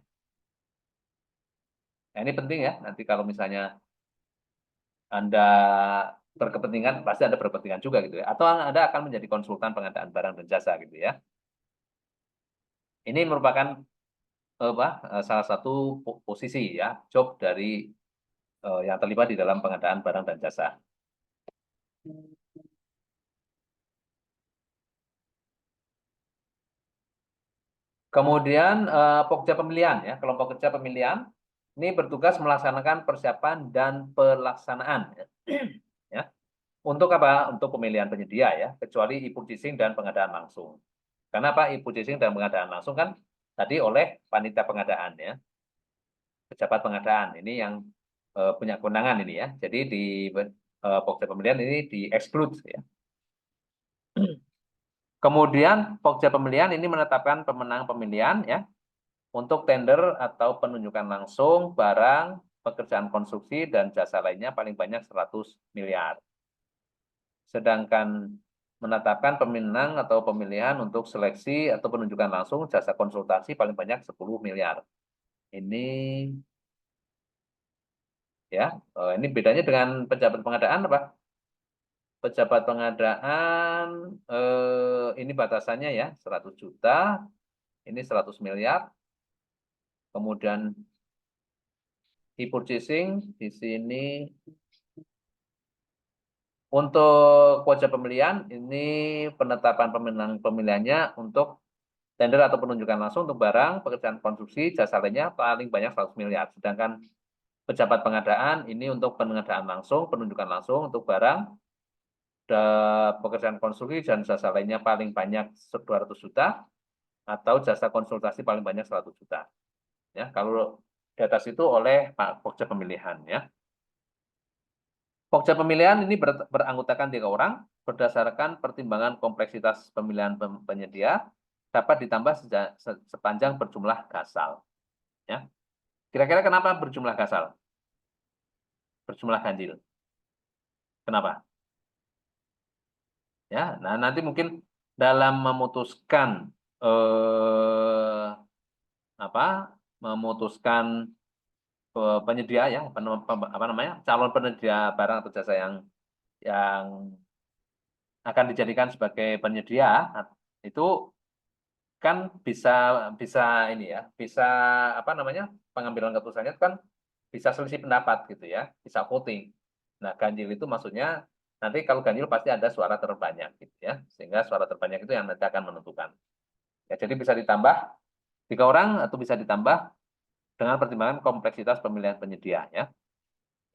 Nah, ini penting ya. Nanti kalau misalnya Anda berkepentingan, pasti Anda berkepentingan juga gitu ya. Atau Anda akan menjadi konsultan pengadaan barang dan jasa gitu ya. Ini merupakan salah satu posisi ya, job dari yang terlibat di dalam pengadaan barang dan jasa. Kemudian Pokja pemilihan ya, kelompok kerja pemilihan ini bertugas melaksanakan persiapan dan pelaksanaan ya. Untuk apa? Untuk pemilihan penyedia ya, kecuali e-purchasing dan pengadaan langsung. Karena apa? E-purchasing dan pengadaan langsung kan tadi oleh panitia pengadaan ya, pejabat pengadaan ini yang punya kewenangan ini ya. Jadi di Pokja pemilihan ini di exclude ya. Kemudian Pokja pemilihan ini menetapkan pemenang pemilihan ya untuk tender atau penunjukan langsung barang, pekerjaan konstruksi dan jasa lainnya paling banyak 100 miliar. Sedangkan menetapkan pemenang atau pemilihan untuk seleksi atau penunjukan langsung jasa konsultasi paling banyak 10 miliar. Ini ya, ini bedanya dengan pejabat pengadaan apa? Pejabat pengadaan ini batasannya ya 100 juta, ini 100 miliar. Kemudian e-purchasing di sini untuk pojok pemilihan ini penetapan pemenang pemilihannya untuk tender atau penunjukan langsung untuk barang, pekerjaan konstruksi, jasa lainnya paling banyak 100 miliar. Sedangkan pejabat pengadaan ini untuk pengadaan langsung, penunjukan langsung untuk barang, pekerjaan konstruksi dan jasa lainnya paling banyak 200 juta atau jasa konsultasi paling banyak 100 juta. Ya, kalau di atas itu oleh Pak Pokja pemilihan ya. Pokja pemilihan ini beranggotakan 3 orang berdasarkan pertimbangan kompleksitas pemilihan penyedia dapat ditambah sepanjang berjumlah gasal. Ya. Kira-kira kenapa berjumlah gasal? Berjumlah ganjil. Kenapa? Ya, nah nanti mungkin dalam memutuskan apa? Memutuskan penyedia ya, apa namanya? Calon penyedia barang atau jasa yang akan dijadikan sebagai penyedia itu kan bisa bisa ini ya, bisa apa namanya? Pengambilan keputusannya itu kan bisa selisih pendapat gitu ya, bisa voting. Nah, ganjil itu maksudnya nanti kalau ganjil pasti ada suara terbanyak gitu ya, sehingga suara terbanyak itu yang nanti akan menentukan. Ya, jadi bisa ditambah 3 orang atau bisa ditambah dengan pertimbangan kompleksitas pemilihan penyedia ya.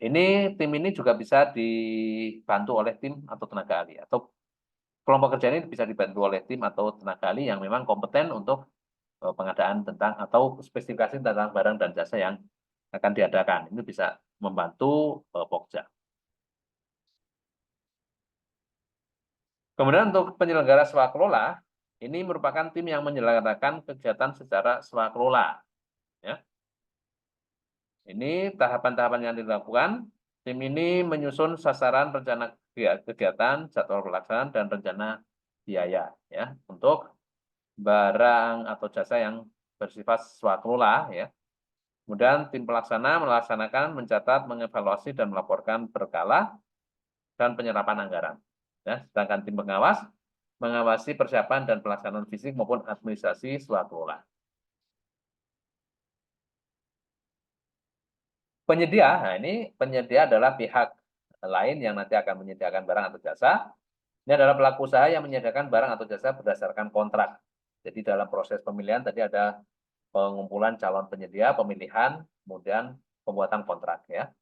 Tim ini juga bisa dibantu oleh tim atau tenaga ahli atau kelompok kerja ini bisa dibantu oleh tim atau tenaga ahli yang memang kompeten untuk pengadaan tentang atau spesifikasi tentang barang dan jasa yang akan diadakan. Ini bisa membantu Pokja. Kemudian untuk penyelenggara swakelola, ini merupakan tim yang menyelenggarakan kegiatan secara swakelola. Ya. Ini tahapan-tahapan yang dilakukan. Tim ini menyusun sasaran rencana kegiatan, jadwal pelaksanaan, dan rencana biaya ya untuk barang atau jasa yang bersifat swakelola ya. Kemudian tim pelaksana melaksanakan, mencatat, mengevaluasi, dan melaporkan berkala dan penyerapan anggaran. Ya, sedangkan tim pengawas mengawasi persiapan dan pelaksanaan fisik maupun administrasi swakelola. Penyedia, nah ini penyedia adalah pihak lain yang nanti akan menyediakan barang atau jasa. Ini adalah pelaku usaha yang menyediakan barang atau jasa berdasarkan kontrak. Jadi dalam proses pemilihan tadi ada pengumpulan calon penyedia, pemilihan, kemudian pembuatan kontrak ya.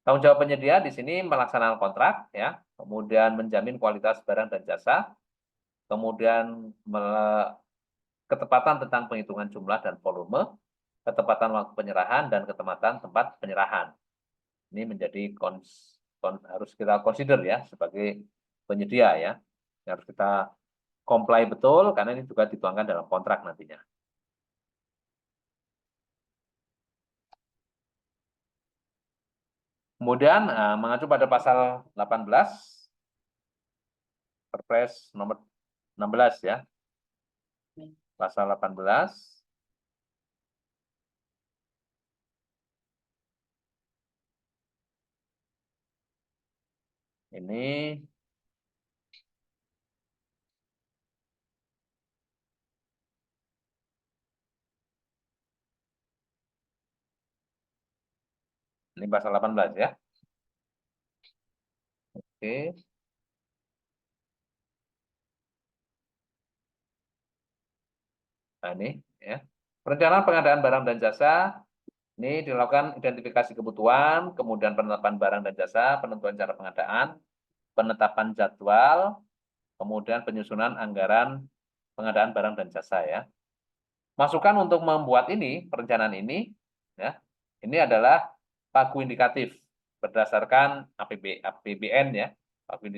Tanggung jawab penyedia di sini melaksanakan kontrak ya, kemudian menjamin kualitas barang dan jasa, kemudian ketepatan tentang penghitungan jumlah dan volume, ketepatan waktu penyerahan dan ketepatan tempat penyerahan. Ini menjadi harus kita consider ya sebagai penyedia ya. Harus kita comply betul karena ini juga dituangkan dalam kontrak nantinya. Kemudian mengacu pada pasal 18 Perpres nomor 16 ya. Pasal 18 ini pasal 18 ya. Oke. Nah, ini ya. Perencanaan pengadaan barang dan jasa ini dilakukan identifikasi kebutuhan, kemudian penetapan barang dan jasa, penentuan cara pengadaan, penetapan jadwal, kemudian penyusunan anggaran pengadaan barang dan jasa ya. Masukan untuk membuat ini, perencanaan ini, ya, ini adalah pagu indikatif berdasarkan APBN ya, pagu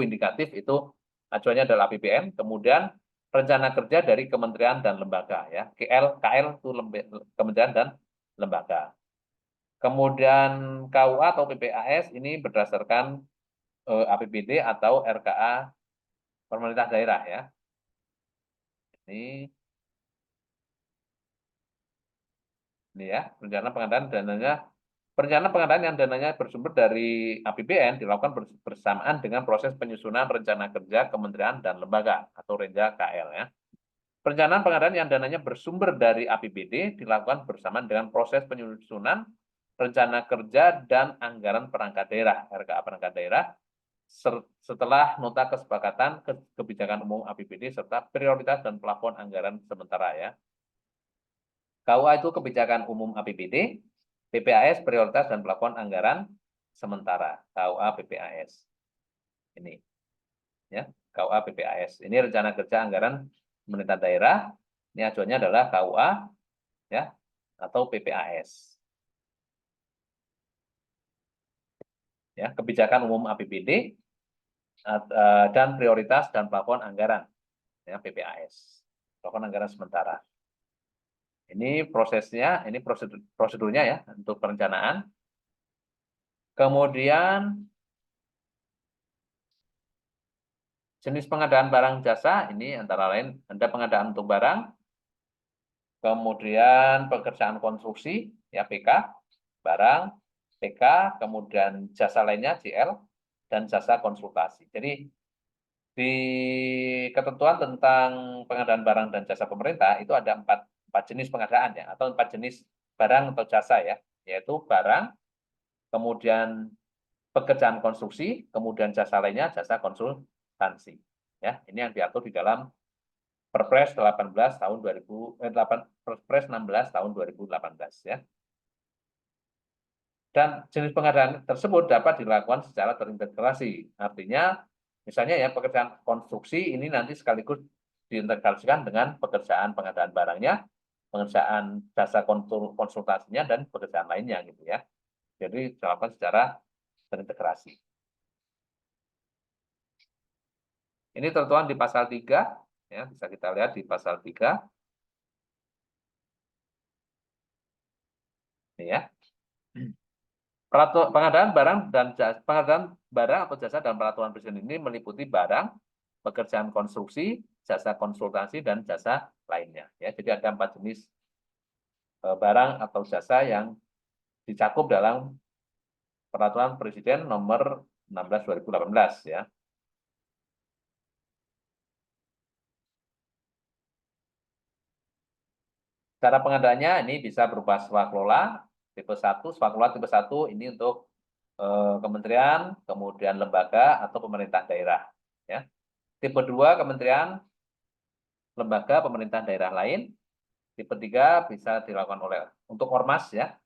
indikatif itu acuannya adalah APBN, kemudian rencana kerja dari kementerian dan lembaga ya, KL itu kementerian dan lembaga. Kemudian KUA atau PPAS ini berdasarkan APBD atau RKA pemerintah daerah ya. Ini ya, rencana pengadaan dananya. Perencanaan pengadaan yang dananya bersumber dari APBN dilakukan bersamaan dengan proses penyusunan rencana kerja kementerian dan lembaga atau Renja KL ya. Perencanaan pengadaan yang dananya bersumber dari APBD dilakukan bersamaan dengan proses penyusunan rencana kerja dan anggaran perangkat daerah RKA perangkat daerah setelah nota kesepakatan kebijakan umum APBD serta prioritas dan plafon anggaran sementara ya. KUA itu kebijakan umum APBD, PPAS prioritas dan plafon anggaran sementara. KUA PPAS. Ini ya, KUA PPAS. Ini rencana kerja anggaran pemerintah daerah. Ini acuannya adalah KUA ya atau PPAS. Ya, kebijakan umum APBD dan prioritas dan plafon anggaran ya PPAS. Plafon anggaran sementara. Ini prosesnya, ini prosedurnya ya untuk perencanaan. Kemudian jenis pengadaan barang jasa ini antara lain ada pengadaan untuk barang, kemudian pekerjaan konstruksi ya PK, barang, PK, kemudian jasa lainnya JL dan jasa konsultasi. Jadi di ketentuan tentang pengadaan barang dan jasa pemerintah itu ada empat jenis pengadaan ya atau 4 jenis barang atau jasa ya, yaitu barang, kemudian pekerjaan konstruksi, kemudian jasa lainnya jasa konsultansi. Ya, ini yang diatur di dalam Perpres 18 tahun 2008 Perpres 16 tahun 2018 ya. Dan jenis pengadaan tersebut dapat dilakukan secara terintegrasi. Artinya misalnya ya pekerjaan konstruksi ini nanti sekaligus diintegrasikan dengan pekerjaan pengadaan barangnya, pengerjaan jasa konsultasinya dan pekerjaan lainnya gitu ya. Jadi dilakukan secara terintegrasi. Ini tertuang di pasal 3 ya, bisa kita lihat di pasal 3. Ini ya. Pengadaan barang atau jasa dalam peraturan presiden ini meliputi barang, pekerjaan konstruksi, jasa konsultasi dan jasa lainnya ya. Jadi ada 4 jenis barang atau jasa yang dicakup dalam peraturan presiden nomor 16 2018 ya. Cara pengadaannya ini bisa berupa swakelola tipe 1, swakelola tipe 1 ini untuk kementerian, kemudian lembaga atau pemerintah daerah ya. Tipe 2 kementerian, lembaga, pemerintah daerah lain. Tipe 3 bisa dilakukan oleh untuk ormas ya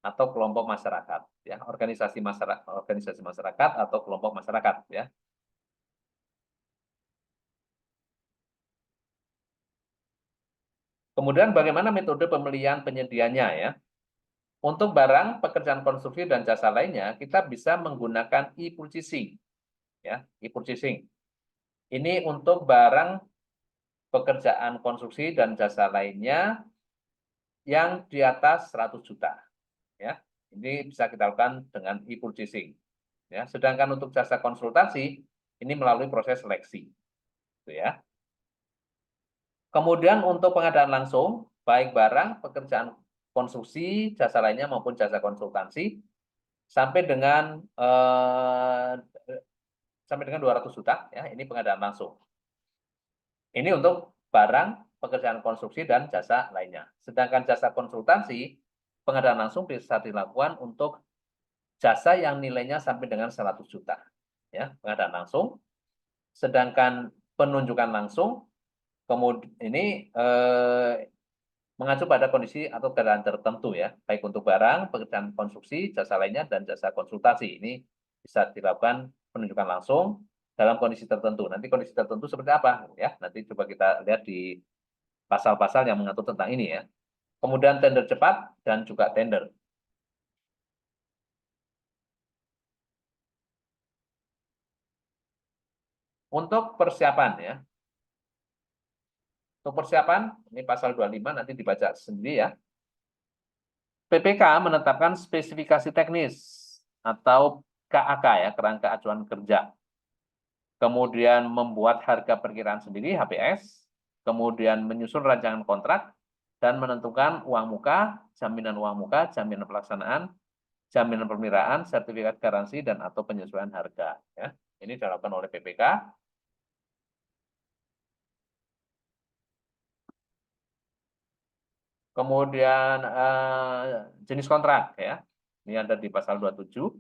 atau kelompok masyarakat ya, organisasi masyarakat atau kelompok masyarakat ya. Kemudian bagaimana metode pemilihan penyedianya ya? Untuk barang, pekerjaan konstruksi dan jasa lainnya, kita bisa menggunakan e-purchasing. Ya, e-purchasing. Ini untuk barang, pekerjaan konstruksi dan jasa lainnya yang di atas 100 juta. Ya, ini bisa kita lakukan dengan e-purchasing. Ya, sedangkan untuk jasa konsultasi, ini melalui proses seleksi. Gitu ya. Kemudian untuk pengadaan langsung, baik barang, pekerjaan konstruksi, jasa lainnya maupun jasa konsultansi, sampai dengan eh, sampai dengan 200 juta, ya, ini pengadaan langsung. Ini untuk barang, pekerjaan konstruksi dan jasa lainnya. Sedangkan jasa konsultansi, pengadaan langsung bisa dilakukan untuk jasa yang nilainya sampai dengan 100 juta, ya, pengadaan langsung. Sedangkan penunjukan langsung, kemudian ini mengacu pada kondisi atau keadaan tertentu, ya, baik untuk barang, pekerjaan konstruksi, jasa lainnya, dan jasa konsultasi. Ini bisa dilakukan penunjukan langsung dalam kondisi tertentu. Nanti kondisi tertentu seperti apa, ya? Nanti coba kita lihat di pasal-pasal yang mengatur tentang ini, ya. Kemudian tender cepat dan juga tender. Untuk persiapan, ya. Untuk persiapan, ini pasal 25 nanti dibaca sendiri, ya. PPK menetapkan spesifikasi teknis atau KAK, ya, kerangka acuan kerja. Kemudian membuat harga perkiraan sendiri, HPS, kemudian menyusun rancangan kontrak, dan menentukan uang muka, jaminan pelaksanaan, jaminan permiraan, sertifikat garansi, dan atau penyesuaian harga. Ya. Ini dilakukan oleh PPK. Kemudian jenis kontrak, ya. Ini ada di pasal 27.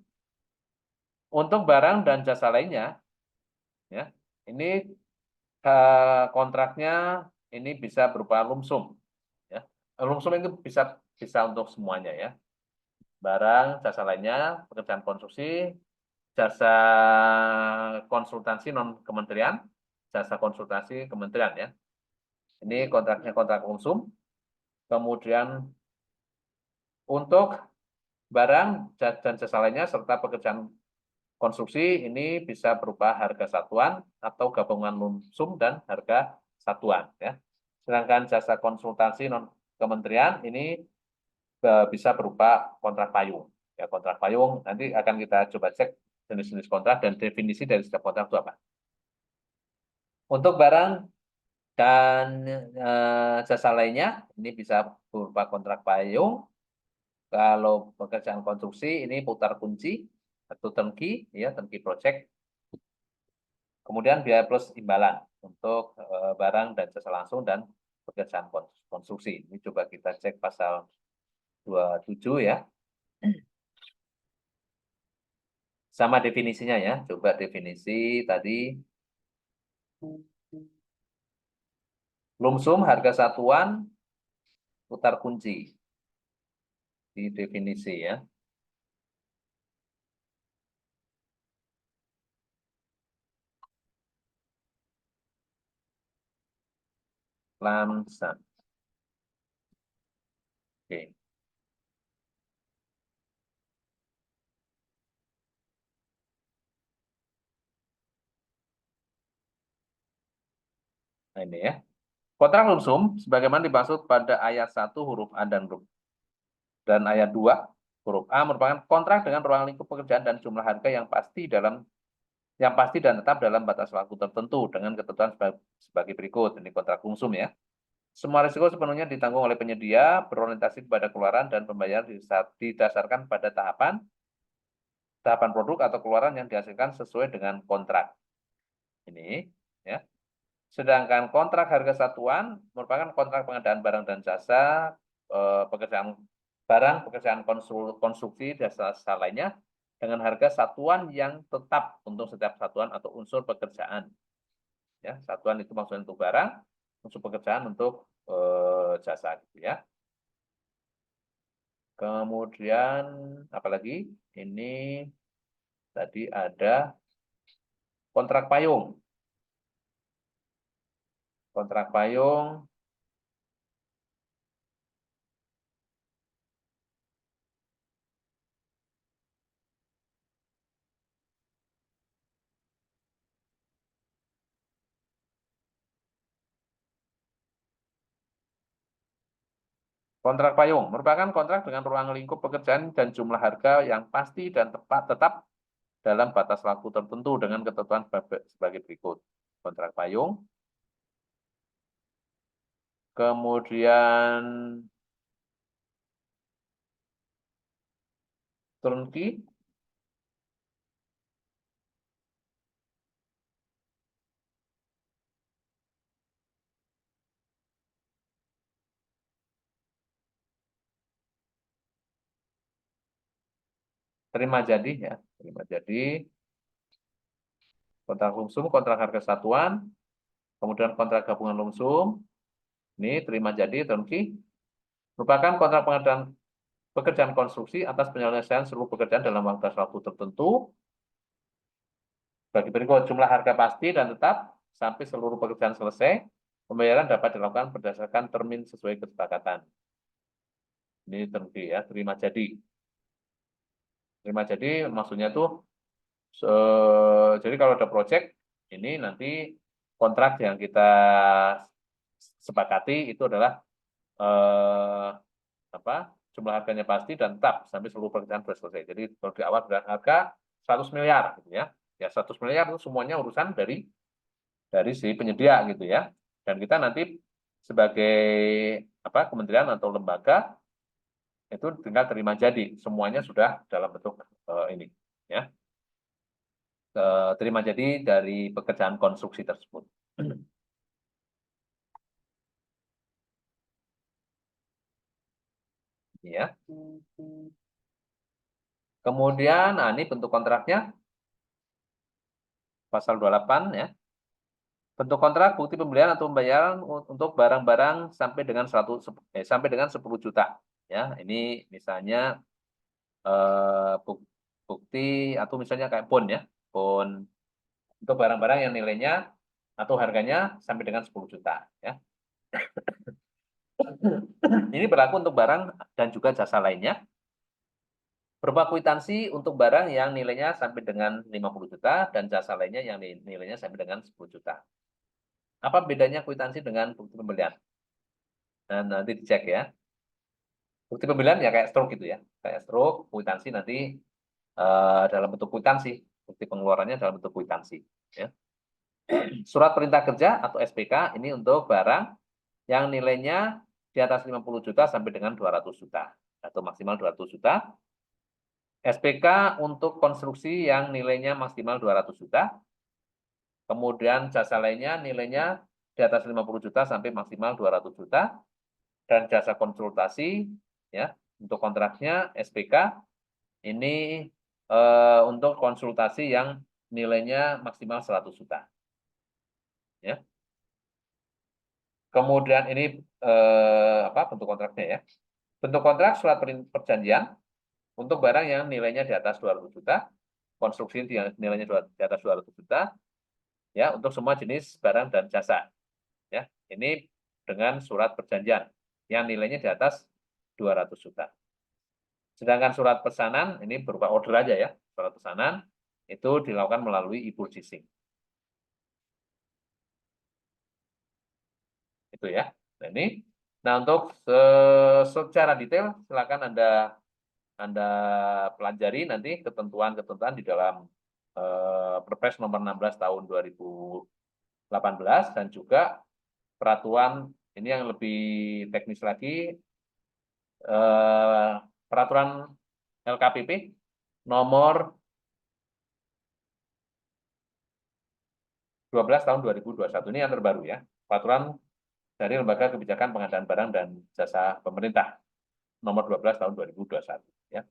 Untuk barang dan jasa lainnya, ya, ini kontraknya ini bisa berupa lumsum. Ya. Lumsum itu bisa untuk semuanya, ya. Barang, jasa lainnya, pekerjaan konstruksi, jasa konsultansi non kementerian, jasa konsultasi kementerian, ya. Ini kontraknya kontrak lumsum. Kemudian untuk barang dan jasa lainnya serta pekerjaan konstruksi ini bisa berupa harga satuan atau gabungan lumsum dan harga satuan, ya. Sedangkan jasa konsultasi non kementerian ini bisa berupa kontrak payung. Ya, kontrak payung nanti akan kita coba cek jenis-jenis kontrak dan definisi dari setiap kontrak itu apa. Untuk barang dan jasa lainnya ini bisa berupa kontrak payung. Kalau pekerjaan konstruksi ini putar kunci atau turnkey, ya, turnkey project. Kemudian biaya plus imbalan untuk barang dan jasa langsung dan pekerjaan konstruksi. Ini coba kita cek pasal 27, ya. Sama definisinya, ya. Coba definisi tadi. Lumsum harga satuan putar kunci. Di definisi, ya. Lamsam. Oke. Nah, ini, ya. Kontrak lumsum sebagaimana dimaksud pada ayat 1 huruf A dan ayat 2 huruf A merupakan kontrak dengan ruang lingkup pekerjaan dan jumlah harga yang pasti dan tetap dalam batas waktu tertentu dengan ketentuan sebagai berikut. Ini kontrak lumsum, ya. Semua risiko sepenuhnya ditanggung oleh penyedia, berorientasi kepada keluaran dan pembayaran didasarkan pada tahapan produk atau keluaran yang dihasilkan sesuai dengan kontrak. Ini, ya. Sedangkan kontrak harga satuan merupakan kontrak pengadaan barang dan jasa, pekerjaan barang, pekerjaan konstruksi, dan jasa lainnya dengan harga satuan yang tetap untuk setiap satuan atau unsur pekerjaan. Ya, satuan itu maksudnya untuk barang, unsur pekerjaan untuk jasa, gitu, ya. Kemudian apalagi? Ini tadi ada kontrak payung. Kontrak payung. Kontrak payung merupakan kontrak dengan ruang lingkup pekerjaan dan jumlah harga yang pasti dan tetap dalam batas waktu tertentu dengan ketentuan sebagai berikut. Kontrak payung, kemudian turnkey, terima jadi ya, terima jadi, kontrak lumsum, kontrak harga satuan, kemudian kontrak gabungan lumsum, ini terima jadi turnkey, merupakan kontrak pengadaan pekerjaan konstruksi atas penyelesaian seluruh pekerjaan dalam waktu tertentu bagi berikut jumlah harga pasti dan tetap sampai seluruh pekerjaan selesai. Pembayaran dapat dilakukan berdasarkan termin sesuai kesepakatan. Ini turnkey ya, terima jadi. Terima jadi maksudnya tuh jadi kalau ada project ini nanti kontrak yang kita sepakati itu adalah apa jumlah harganya pasti dan tetap sampai seluruh pekerjaan sudah selesai. Jadi kalau di awal sudah harga 100 miliar gitu ya. Ya 100 miliar itu semuanya urusan dari si penyedia gitu ya. Dan kita nanti sebagai apa kementerian atau lembaga itu tinggal terima jadi semuanya sudah dalam bentuk ini ya. Terima jadi dari pekerjaan konstruksi tersebut. Ya. Kemudian, nah ini bentuk kontraknya pasal 28 ya. Bentuk kontrak bukti pembelian atau pembayaran untuk barang-barang sampai dengan 10 juta ya. Ini misalnya bukti atau misalnya kayak bon ya. Bon untuk barang-barang yang nilainya atau harganya sampai dengan 10 juta ya. Ini berlaku untuk barang dan juga jasa lainnya. Berupa kwitansi untuk barang yang nilainya sampai dengan 50 juta dan jasa lainnya yang nilainya sampai dengan 10 juta. Apa bedanya kwitansi dengan bukti pembelian? Nah, nanti dicek ya. Bukti pembelian ya kayak stroke gitu ya. Kayak stroke, kwitansi nanti dalam bentuk kwitansi. Bukti pengeluarannya dalam bentuk kwitansi. Ya. Surat perintah kerja atau SPK ini untuk barang yang nilainya di atas 50 juta sampai dengan 200 juta. Atau maksimal 200 juta. SPK untuk konstruksi yang nilainya maksimal 200 juta. Kemudian jasa lainnya nilainya di atas 50 juta sampai maksimal 200 juta. Dan jasa konsultasi ya untuk kontraknya SPK ini untuk konsultasi yang nilainya maksimal 100 juta. Ya. Kemudian ini apa bentuk kontraknya ya. Bentuk kontrak surat perjanjian untuk barang yang nilainya di atas 200 juta, konstruksi yang nilainya di atas 200 juta ya untuk semua jenis barang dan jasa. Ya. Ini dengan surat perjanjian yang nilainya di atas 200 juta. Sedangkan surat pesanan ini berupa order aja ya. Surat pesanan itu dilakukan melalui e-purchasing. Itu ya. Nah, ini. Nah, untuk secara detail silakan Anda pelajari nanti ketentuan-ketentuan di dalam Perpres nomor 16 tahun 2018 dan juga peraturan ini yang lebih teknis lagi peraturan LKPP nomor 12 tahun 2021 ini yang terbaru ya. Peraturan dari Lembaga Kebijakan Pengadaan Barang dan Jasa Pemerintah nomor 12 tahun 2021 ya.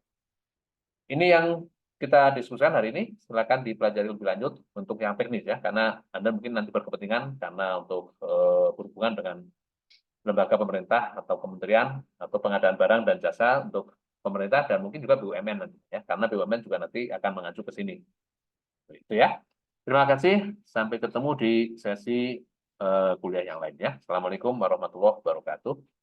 Ini yang kita diskusikan hari ini, silakan dipelajari lebih lanjut untuk yang teknis ya, karena Anda mungkin nanti berkepentingan karena untuk berhubungan dengan lembaga pemerintah atau kementerian atau pengadaan barang dan jasa untuk pemerintah dan mungkin juga BUMN nanti ya, karena BUMN juga nanti akan mengacu ke sini. Itu ya. Terima kasih, sampai ketemu di sesi kuliah yang lainnya. Assalamualaikum warahmatullahi wabarakatuh.